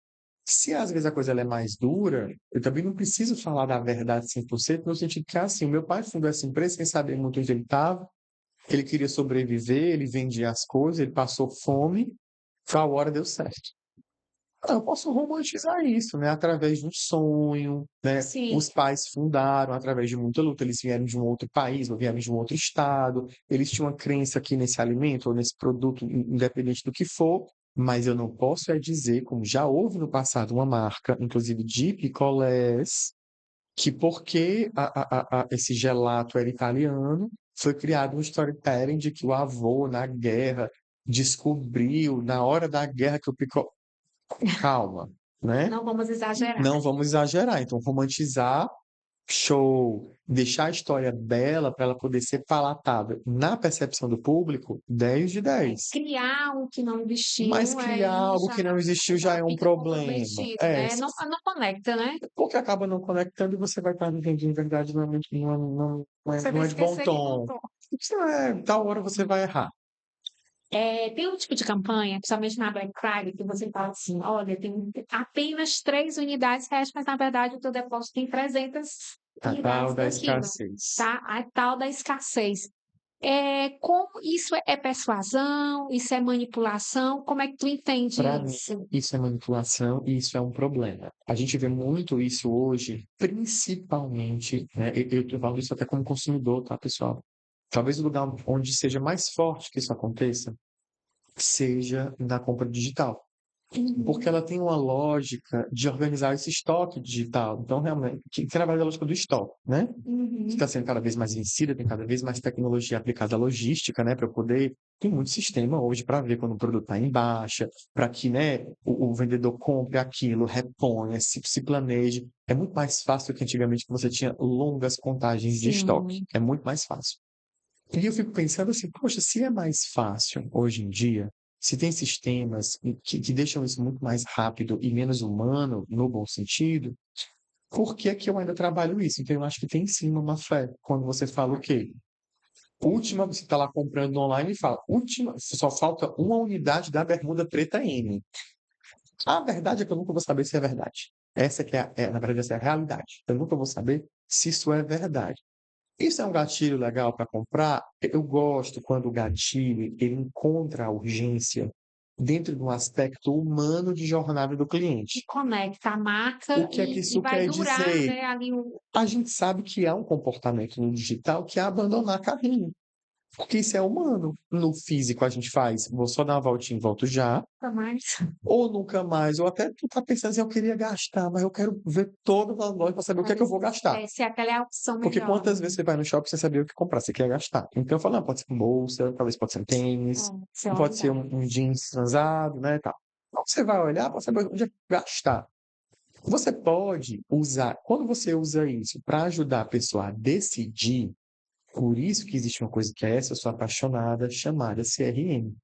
Se às vezes a coisa ela é mais dura, eu também não preciso falar da verdade 100%, no sentido que, assim, o meu pai fundou essa empresa sem saber muito onde ele estava, ele queria sobreviver, ele vendia as coisas, ele passou fome, a hora deu certo. Eu posso romantizar isso, né? Através de um sonho, né? Sim. Os pais fundaram através de muita luta, eles vieram de um outro país, ou vieram de um outro estado, eles tinham uma crença aqui nesse alimento ou nesse produto, independente do que for, mas eu não posso dizer, como já houve no passado uma marca, inclusive de picolés, que porque esse gelato era italiano, foi criado um storytelling de que o avô, na guerra, descobriu, na hora da guerra, que o picolé. Calma, né? Não vamos exagerar. Não vamos exagerar. Então, romantizar, show, deixar a história bela para ela poder ser palatável na percepção do público, 10 de 10. Criar o que não Mas existiu, criar aí algo que não existiu já é um fica problema. comprometido, né? Não conecta, né? Porque acaba não conectando e você vai estar vivendo de verdade, Você não vai é de bom esquecer que tom. contou. Tal hora você vai errar. Tem um tipo de campanha, principalmente na Black Friday, que você fala assim, olha, tem apenas 3 unidades reais, mas na verdade o teu depósito tem 300 A tal unidades da daquilo, escassez. tá? A tal da escassez. Como isso é persuasão, isso é manipulação, como é que tu entende Para mim, isso? isso é manipulação e isso é um problema. A gente vê muito isso hoje, principalmente, né? Eu falo isso até como consumidor, tá, pessoal? Talvez o lugar onde seja mais forte que isso aconteça seja na compra digital. Porque Uhum, ela tem uma lógica de organizar esse estoque digital. Então, realmente, que trabalha a lógica do estoque, né? Que está uhum. sendo cada vez mais vencida, tem cada vez mais tecnologia aplicada à logística, né, para poder. Tem muito sistema hoje para ver quando o produto está em baixa, para que, né, o vendedor compre aquilo, reponha, se planeje. É muito mais fácil que antigamente que você tinha longas contagens de estoque. Sim, É muito mais fácil. E eu fico pensando assim, poxa, se é mais fácil hoje em dia, se tem sistemas que deixam isso muito mais rápido e menos humano, no bom sentido, por que é que eu ainda trabalho isso? Então, eu acho que tem sim uma fé quando você fala o quê? Última, você está lá comprando online e fala, última, só falta uma unidade da bermuda preta M. A verdade é que eu nunca vou saber se é verdade. Essa que na verdade, essa é a realidade. Eu nunca vou saber se isso é verdade. Isso é um gatilho legal para comprar? Eu gosto quando o gatilho ele encontra a urgência dentro de um aspecto humano de jornada do e cliente. conecta a marca O que é que e isso vai quer durar, dizer? né, ali A gente sabe que há um comportamento no digital que é abandonar carrinho, porque isso é humano. No físico a gente faz, vou só dar uma voltinha e volto já, mais. ou nunca mais, ou até tu tá pensando assim, eu queria gastar, mas eu quero ver todas as lojas para saber o que é que eu vou gastar. Se aquela é a opção Porque melhor, quantas né? vezes você vai no shopping sem saber o que comprar, você quer gastar. Então eu falo, não, pode ser uma bolsa, talvez pode ser um tênis, Se pode ser olhar. um jeans transado, né, e tal. Então você vai olhar para saber onde é que gastar. Você pode usar, quando você usa isso para ajudar a pessoa a decidir, por isso que existe uma coisa que é essa, eu sou apaixonada, chamada CRM.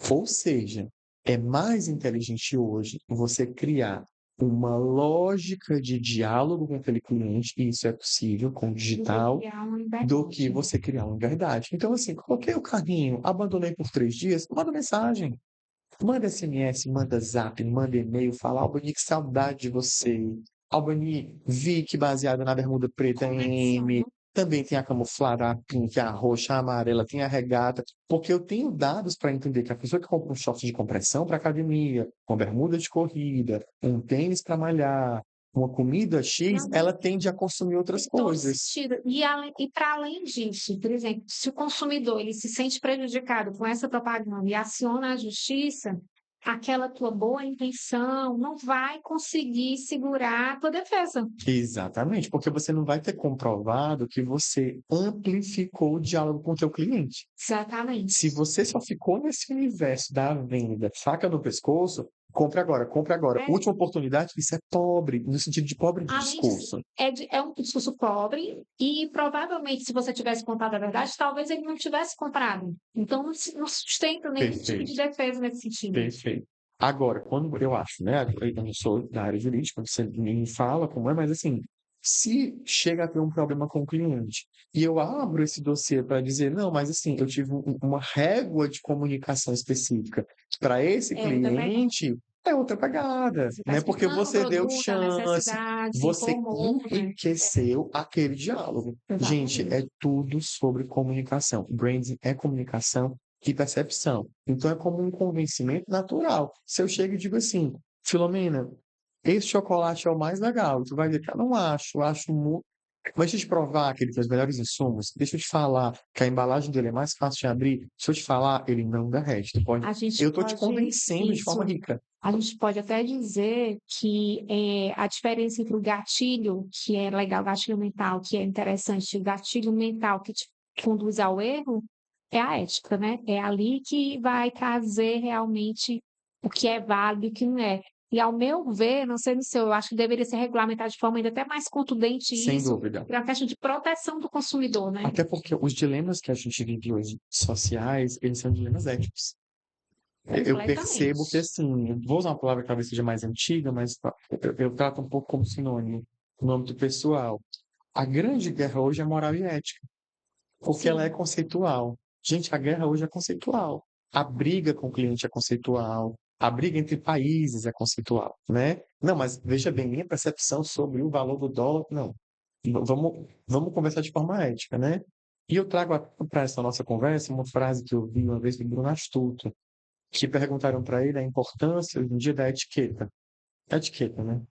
Ou seja, é mais inteligente hoje você criar uma lógica de diálogo com aquele cliente, e isso é possível com o Do que digital, criar uma do que verdade. você criar uma verdade. Então, assim, coloquei o carrinho, abandonei por 3 dias, manda mensagem. Manda SMS, manda zap, manda e-mail, fala, Albani, que saudade de você. Albani, vi que baseada na bermuda preta Conexão. M, também tem a camuflada, a pink, a roxa, a amarela, tem a regata, porque eu tenho dados para entender que a pessoa que compra um short de compressão para academia, uma bermuda de corrida, um tênis para malhar, uma comida X, Não, ela tende a consumir outras tem todo coisas. sentido. E para além disso, por exemplo, se o consumidor ele se sente prejudicado com essa propaganda e aciona a justiça, aquela tua boa intenção não vai conseguir segurar a tua defesa. Exatamente, porque você não vai ter comprovado que você amplificou o diálogo com o teu cliente. Exatamente. Se você só ficou nesse universo da venda, faca no pescoço, compre agora, compre agora. É, Última oportunidade, isso é pobre, no sentido de pobre de além disso, discurso. é um discurso pobre e provavelmente se você tivesse contado a verdade, talvez ele não tivesse comprado. Então não sustenta nenhum tipo de Perfeito, defesa nesse sentido. perfeito. Agora, quando eu acho, né? Eu não sou da área jurídica, você me fala como é, mas assim, se chega a ter um problema com o cliente e eu abro esse dossiê para dizer, não, mas assim, eu tive uma régua de comunicação específica para esse É outra pegada. cliente, é outra pegada, Você está né? Porque explicando o você deu produto, a chance, necessidade, se você informou, né? enriqueceu aquele diálogo. Gente, é Exatamente. tudo sobre comunicação. Branding é comunicação e percepção. Então é como um convencimento natural. Se eu chego e digo assim, Filomena, esse chocolate é o mais legal. Tu vai dizer, cara, não acho, eu acho muito. Mas deixa eu te provar que ele tem os melhores insumos. Deixa eu te falar que a embalagem dele é mais fácil de abrir. Deixa eu te falar, ele não derrete. Tu pode. A gente Eu tô te pode, convencendo de forma isso, rica. a gente pode até dizer que a diferença entre o gatilho, que é legal, gatilho mental, que é interessante, e o gatilho mental que te conduz ao erro, é a ética, né? É ali que vai trazer realmente o que é válido e o que não é. E ao meu ver, não sei no seu, eu acho que deveria ser regulamentado de forma ainda até mais contundente Sem isso, dúvida. para a questão de proteção do consumidor, né? Até porque os dilemas que a gente vive hoje sociais, eles são dilemas éticos. Eu percebo que, Completamente. assim, vou usar uma palavra que talvez seja mais antiga, mas eu trato um pouco como sinônimo no âmbito pessoal. A grande guerra hoje é moral e ética, porque ela é Sim, conceitual. Gente, a guerra hoje é conceitual. A briga com o cliente é conceitual. A briga entre países é conceitual, né? Não, mas veja bem, minha percepção sobre o valor do dólar, não. Vamos conversar de forma ética, né? E eu trago para essa nossa conversa uma frase que eu vi uma vez do Bruno Astuto, que perguntaram para ele a importância hoje em dia da etiqueta. Etiqueta, né?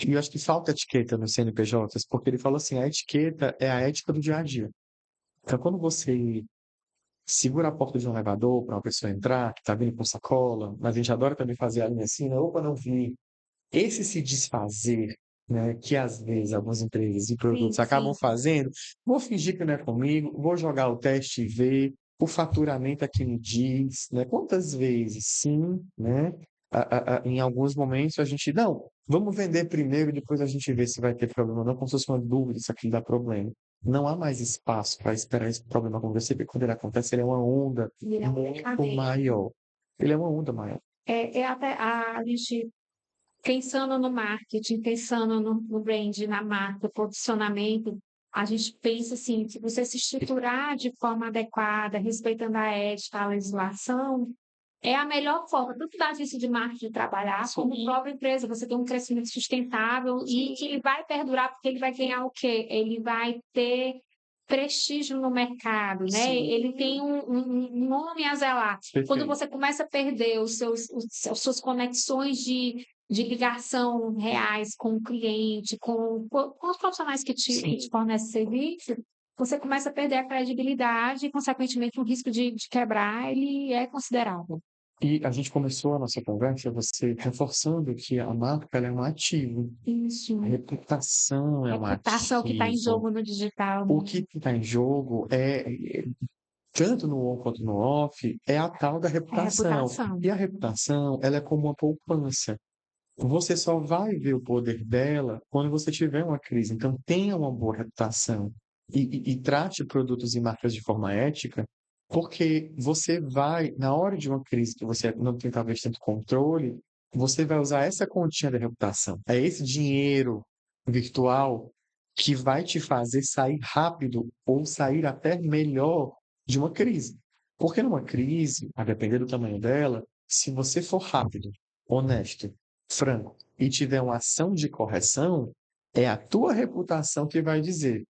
E eu acho que falta etiqueta nos CNPJs, porque ele falou assim, a etiqueta é a ética do dia a dia. Então, quando você segura a porta de um elevador para uma pessoa entrar, que está vindo com sacola, mas a gente adora também fazer a linha assim, né? Opa, não vi. Esse se desfazer, né, que às vezes algumas empresas e sim, produtos acabam sim. fazendo, vou fingir que não é comigo, vou jogar o teste e ver, o faturamento aqui me diz, né? Quantas vezes, sim, né? Em alguns momentos a gente, não, vamos vender primeiro e depois a gente vê se vai ter problema ou não, como se fosse uma dúvida se aquilo dá problema. Não há mais espaço para esperar esse problema acontecer, porque quando ele acontece, ele é uma onda Virar uma muito cadeia. maior. Ele é uma onda maior. É até a gente pensando no marketing, pensando no brand, na marca, posicionamento, a gente pensa assim, que você se estruturar de forma adequada, respeitando a ética, a legislação, é a melhor forma, tanto da agência de marketing de trabalhar, como a própria empresa, você tem um crescimento sustentável e que ele vai perdurar, porque ele vai ganhar o quê? Ele vai ter prestígio no mercado, né? Sim, Ele tem um nome a zelar. Quando perfeito. você começa a perder as suas conexões de ligação reais com o cliente, com os profissionais que te Sim. fornecem serviço, você começa a perder a credibilidade e, consequentemente, o risco de quebrar, ele é considerável. E a gente começou a nossa conversa, você reforçando que a marca ela é um ativo, Isso. a reputação é um Reputação que está em ativo. jogo no digital, O né? que está em jogo tanto no on quanto no off, é a tal da É reputação. reputação. E a reputação, ela é como uma poupança. Você só vai ver o poder dela quando você tiver uma crise. Então, tenha uma boa reputação e trate produtos e marcas de forma ética, porque você vai, na hora de uma crise que você não tem talvez tanto controle, você vai usar essa continha da reputação. É esse dinheiro virtual que vai te fazer sair rápido ou sair até melhor de uma crise. Porque numa crise, a depender do tamanho dela, se você for rápido, honesto, franco e tiver uma ação de correção, é a tua reputação que vai dizer,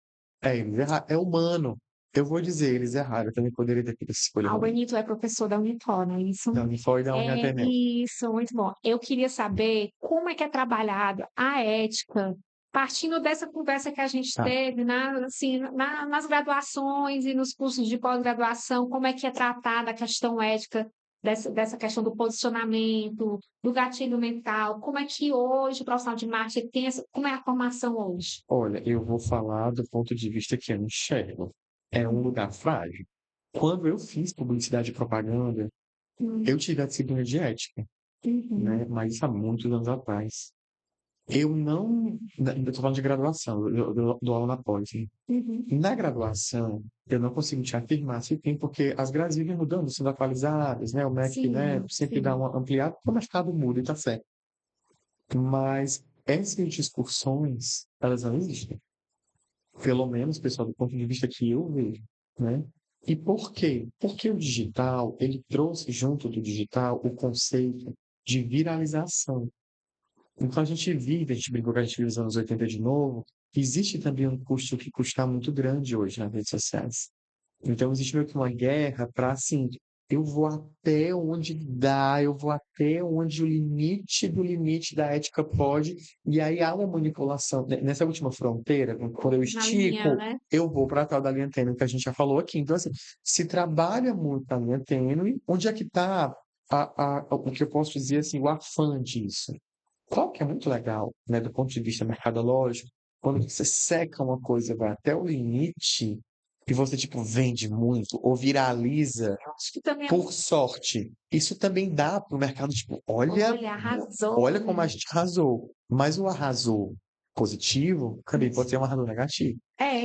é humano. Eu vou dizer, eles erraram, eu também poderia ter feito essa escolha Ah, o ruim. Benito é professor da Unifor, né? Isso Da Unifor e da é Uniateneu. isso, muito bom. Eu queria saber como é que é trabalhado a ética, partindo dessa conversa que a gente Tá. teve, assim, nas graduações e nos cursos de pós-graduação, como é que é tratada a questão ética dessa questão do posicionamento, do gatilho mental, como é que hoje o profissional de marketing tem como é a formação hoje? Olha, eu vou falar do ponto de vista que eu enxergo. É um Hum, lugar frágil. Quando eu fiz publicidade e propaganda, hum, eu tive a disciplina de ética, uhum. né? Mas isso há muitos anos atrás. Eu não. Eu tô falando de graduação, eu dou aula na pós, hein? Uhum. Na graduação, eu não consigo te afirmar se tem, porque as grades vivem mudando, sendo atualizadas, né? O MEC, né, Sim, sempre dá sim. uma ampliada, porque o mercado muda e tá certo. Mas essas discussões, elas não existem. Pelo menos, pessoal, do ponto de vista que eu vejo, né? E por quê? Porque o digital, ele trouxe junto do digital o conceito de viralização. Então a gente brincou que a gente vive os anos 80 de novo, existe também um custo que custa muito grande hoje nas redes sociais. Então existe meio que uma guerra para assim, eu vou até onde dá, eu vou até onde o limite do limite da ética pode, e aí há uma manipulação. Nessa última fronteira, quando eu Na linha, estico, né? eu vou para a tal da linha tênue que a gente já falou aqui. Então, assim, se trabalha muito na linha tênue, onde é que está o que eu posso dizer assim, o afã disso? Qual que é muito legal, né, do ponto de vista mercadológico, quando você seca uma coisa, vai até o limite, e você, tipo, vende muito ou viraliza, Eu acho que também é por sorte. Isso também dá para o mercado, tipo, olha, arrasou, olha como a né? gente arrasou. Mas o arrasou positivo também pode ser um arrasou negativo.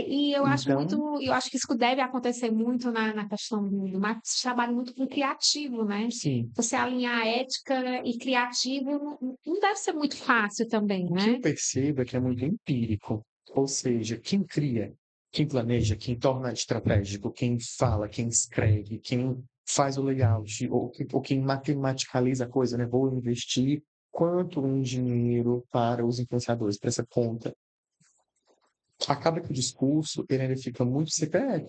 E eu acho Então, eu acho que isso deve acontecer muito na questão do marketing, trabalha muito com criativo, né? sim, Você alinhar ética e criativo não deve ser muito fácil também, o que eu né? percebo é que é muito empírico. Ou seja, quem cria, quem planeja, quem torna estratégico, quem fala, quem escreve, quem faz o layout, ou quem matematicaliza a coisa, né? Vou investir quanto em dinheiro para os influenciadores, para essa conta. Acaba que o discurso ele fica muito CPF.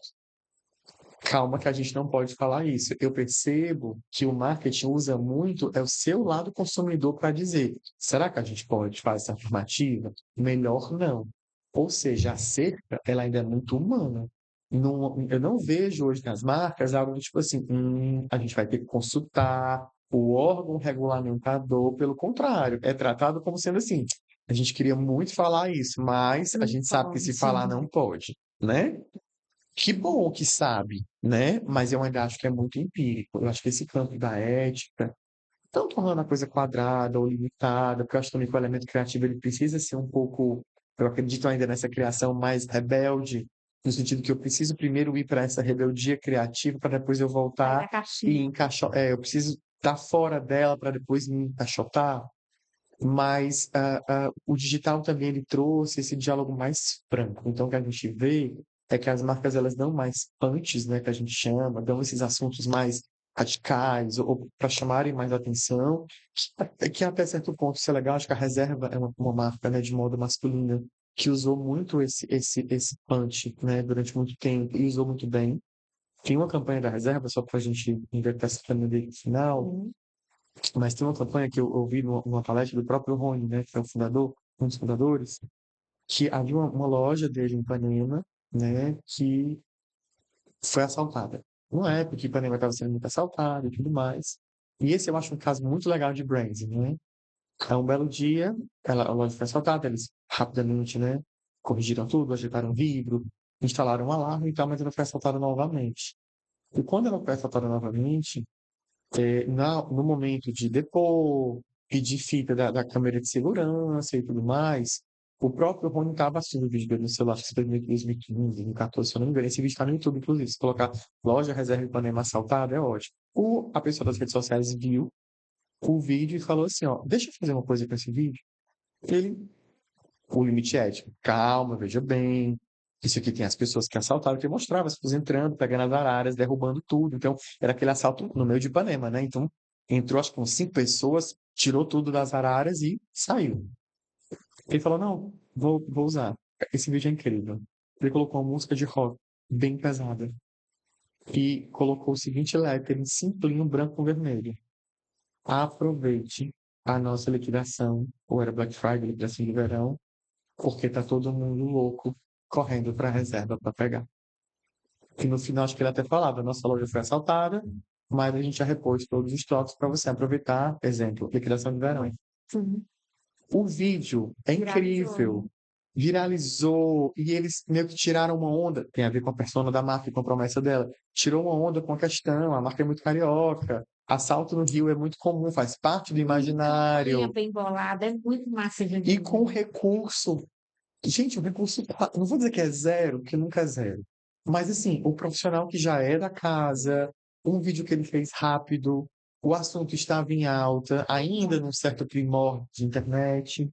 Calma que a gente não pode falar isso. Eu percebo que o marketing usa muito o seu lado consumidor para dizer, será que a gente pode fazer essa afirmativa? Melhor não. Ou seja, a cerca, ela ainda é muito humana. Eu não vejo hoje nas marcas algo do tipo assim, a gente vai ter que consultar o órgão regulamentador, pelo contrário, é tratado como sendo assim, a gente queria muito falar isso, mas a Não gente sabe que pode. se falar não pode, né? Que bom que sabe, né? Mas eu ainda acho que é muito empírico. Eu acho que esse campo da ética, não tornando a coisa quadrada ou limitada, porque eu acho também que o elemento criativo ele precisa ser um pouco, eu acredito ainda nessa criação mais rebelde, no sentido que eu preciso primeiro ir para essa rebeldia criativa para depois eu Sai voltar da e caixinha. encaixar. Eu preciso estar fora dela para depois me encaixotar. Mas o digital também ele trouxe esse diálogo mais franco. Então, o que a gente vê é que as marcas elas dão mais punches, né, que a gente chama, dão esses assuntos mais radicais ou para chamarem mais atenção, que até certo ponto isso é legal. Acho que a Reserva é uma marca, né, de moda masculina que usou muito esse punch, né, durante muito tempo e usou muito bem. Tem uma campanha da Reserva, só para a gente inverter essa dele no final, Uhum. mas tem uma campanha que eu ouvi numa palestra do próprio Rony, né, que é o fundador, um dos fundadores, que havia uma loja dele em Ipanema, né, que foi assaltada. Numa época que Ipanema estava sendo muito assaltada e tudo mais. E esse eu acho um caso muito legal de branding, né? É um belo dia, a loja foi assaltada, eles rapidamente, né, corrigiram tudo, ajeitaram o vidro, instalaram um alarme e tal, mas ela foi assaltada novamente. E quando ela foi assaltada novamente, no momento de depor, pedir fita da câmera de segurança e tudo mais, o próprio Rony estava assistindo o vídeo dele no celular, acho que foi em 2015, 2014, se eu não me engano. Esse vídeo está no YouTube, inclusive. Se colocar loja reserva Ipanema assaltada, é ótimo. A pessoa das redes sociais viu o vídeo e falou assim, ó, deixa eu fazer uma coisa com esse vídeo. Ele, o limite ético, calma, veja bem, isso aqui tem as pessoas que assaltaram, que mostrava as pessoas entrando, pegando as araras, derrubando tudo. Então, era aquele assalto no meio de Ipanema, né? Então, entrou, acho que com 5 pessoas, tirou tudo das araras e saiu. Ele falou, não, vou usar. Esse vídeo é incrível. Ele colocou uma música de rock bem pesada e colocou o seguinte lettering simplinho, branco com vermelho. Aproveite a nossa liquidação, ou era Black Friday, liquidação de verão, porque tá todo mundo louco correndo para a reserva para pegar. E no final, acho que ele até falava, nossa loja foi assaltada, mas a gente já repôs todos os estoques para você aproveitar, exemplo, liquidação de verão. Sim. O vídeo é Viralizou, incrível, né? viralizou, e eles meio que tiraram uma onda, tem a ver com a persona da marca e com a promessa dela, tirou uma onda com a questão, a marca é muito carioca, assalto no Rio é muito comum, faz parte do Campanha imaginário, bem bolada, é muito massa de e ver. com recurso, gente, o recurso, não vou dizer que é zero, porque nunca é zero, mas assim, o profissional que já é da casa, um vídeo que ele fez rápido, o assunto estava em alta, ainda num certo primórdio de internet,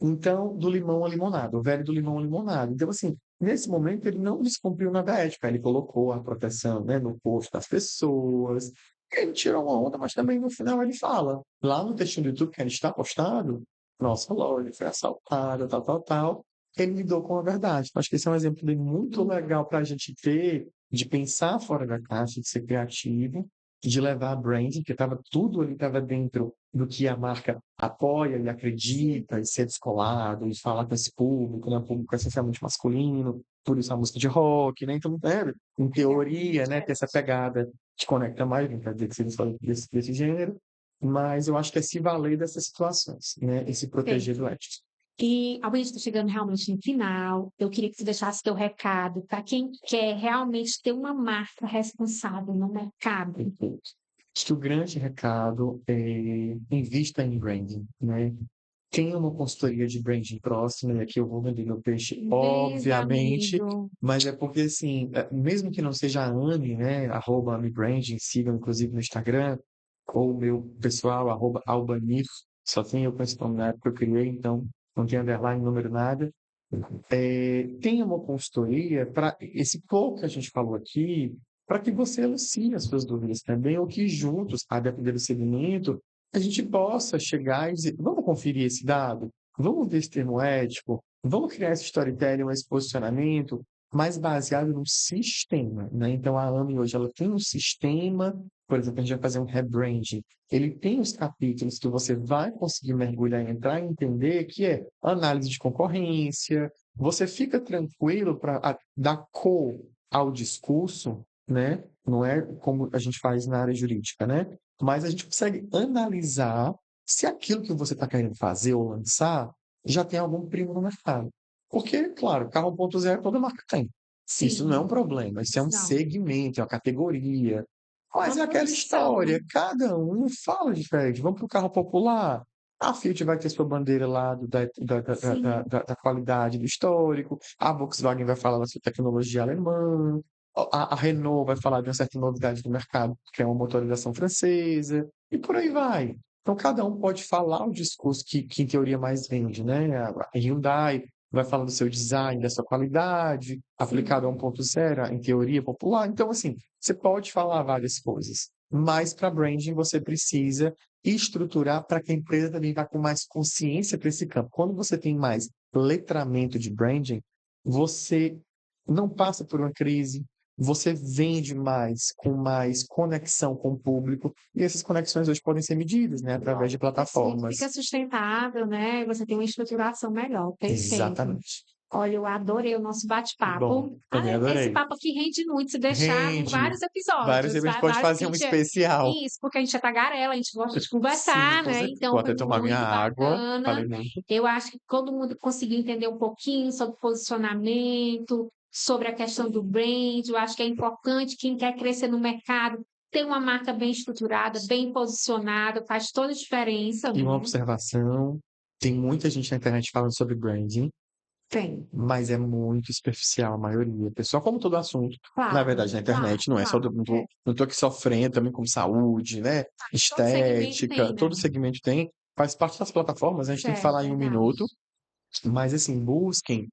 então, do limão à limonada, o velho do limão à limonada. Então, assim, nesse momento ele não descumpriu nada ética, ele colocou a proteção, né, no posto das pessoas, ele tirou uma onda, mas também no final ele fala, lá no textinho do YouTube que ele está postado, nossa loja foi assaltada, tal, tal, tal, ele lidou com a verdade. Acho que esse é um exemplo bem muito legal para a gente ter, de pensar fora da caixa, de ser criativo, de levar a branding, que estava tudo ali, estava dentro do que a marca apoia e acredita, e ser descolado, e falar com esse público, né? Um público essencialmente masculino, por isso a música de rock, né? Então, em teoria, né, ter essa pegada que conecta mais, não quer dizer que seja só desse gênero, mas eu acho que é se valer dessas situações, né? E se proteger do ético. E a gente está chegando realmente no final. Eu queria que você deixasse teu recado para quem quer realmente ter uma marca responsável no mercado. Perfeito. Acho que o grande recado é invista em branding, né? Tenha uma consultoria de branding próxima, e aqui eu vou vender meu peixe, Beleza, obviamente, amigo. mas é porque, assim, mesmo que não seja a Ame, né, arroba Ame Branding, sigam inclusive no Instagram, ou o meu pessoal, arroba Albanif, só tem eu com esse nome na época que eu criei, então não tem underline, número, nada. Tenha uma consultoria para esse pouco que a gente falou aqui, para que você elucide as suas dúvidas também, ou que juntos, a depender do segmento, a gente possa chegar e dizer, vamos conferir esse dado, vamos ver esse termo ético, vamos criar esse storytelling, esse posicionamento, mais baseado num sistema, né? Então, a AMI hoje, ela tem um sistema, por exemplo, a gente vai fazer um rebranding, ele tem os capítulos que você vai conseguir mergulhar, entrar e entender, que é análise de concorrência, você fica tranquilo para dar cor ao discurso, né? Não é como a gente faz na área jurídica, né? Mas a gente consegue analisar se aquilo que você está querendo fazer ou lançar já tem algum primo no mercado. Porque, claro, carro 1.0 toda marca tem. Isso não é Sim, um problema, isso é um não. segmento, é uma categoria. Mas Uma é aquela produção, né? história, cada um fala diferente. Vamos para o carro popular. A Fiat vai ter sua bandeira lá Sim, da qualidade do histórico, a Volkswagen vai falar da sua tecnologia alemã, a Renault vai falar de uma certa novidade do mercado, que é uma motorização francesa, e por aí vai. Então, cada um pode falar o discurso que em teoria mais vende, né? A Hyundai vai falar do seu design, da sua qualidade, aplicado a sim. 1.0, em teoria popular. Então, assim, você pode falar várias coisas, mas para branding você precisa estruturar para que a empresa também vá com mais consciência para esse campo. Quando você tem mais letramento de branding, você não passa por uma crise, você vende mais, com mais conexão com o público, e essas conexões hoje podem ser medidas, né, através de Assim, plataformas. fica sustentável, né? Você tem uma estruturação melhor. Perfeito. Exatamente. Olha, eu adorei o nosso Que bom, bate-papo. também Esse adorei. papo aqui rende muito, se deixar Rende vários vários, episódios, a gente pode vários que fazer a um gente... especial. Isso, porque a gente é tagarela, a gente gosta de Sim, conversar, com né? certeza. Então Vou foi até tomar minha muito água, bacana. falei muito. Eu acho que todo mundo conseguiu entender um pouquinho sobre posicionamento, sobre a questão do brand. Eu acho que é importante quem quer crescer no mercado ter uma marca bem estruturada, bem posicionada, faz toda a diferença, E uma né? observação, tem muita gente na internet falando sobre branding, Tem, mas é muito superficial a maioria. Pessoal, como todo assunto, na claro, verdade, na claro, internet, não é só claro. do, não É. tô, não tô aqui sofrendo também com saúde, né? Todo segmento Estética, tem, né? todo segmento tem, faz parte das plataformas, a gente tem que Certo, falar em um verdade. minuto, mas assim, busquem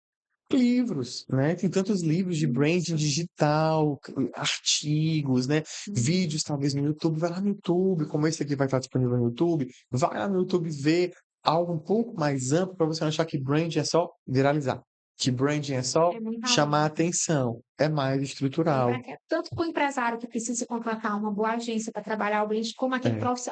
livros, né? Tem tantos livros de branding Isso. digital, artigos, né? Uhum. Vídeos talvez no YouTube, vai lá no YouTube, como esse aqui vai estar disponível no YouTube, vai lá no YouTube ver algo um pouco mais amplo para você não achar que branding é só viralizar, que branding é só É muito chamar além. atenção, é mais estrutural. Tanto para o empresário que precisa contratar uma boa agência para trabalhar o brand, como É,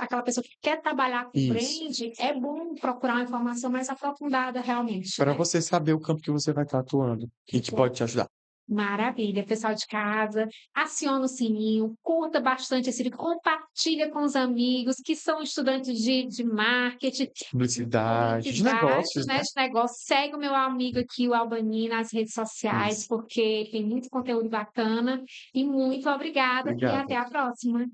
aquela pessoa que quer trabalhar com isso. brand, é bom procurar uma informação mais aprofundada realmente, Para né? você saber o campo que você vai estar atuando e que Tipo, pode te ajudar. Maravilha, pessoal de casa, aciona o sininho, curta bastante esse vídeo, compartilha com os amigos que são estudantes de marketing, Publicidade, de publicidade, negócios, né, né. de negócio. Segue o meu amigo aqui, o Albani, nas redes sociais, Isso. porque tem muito conteúdo bacana. E muito obrigada e até Obrigado. a próxima.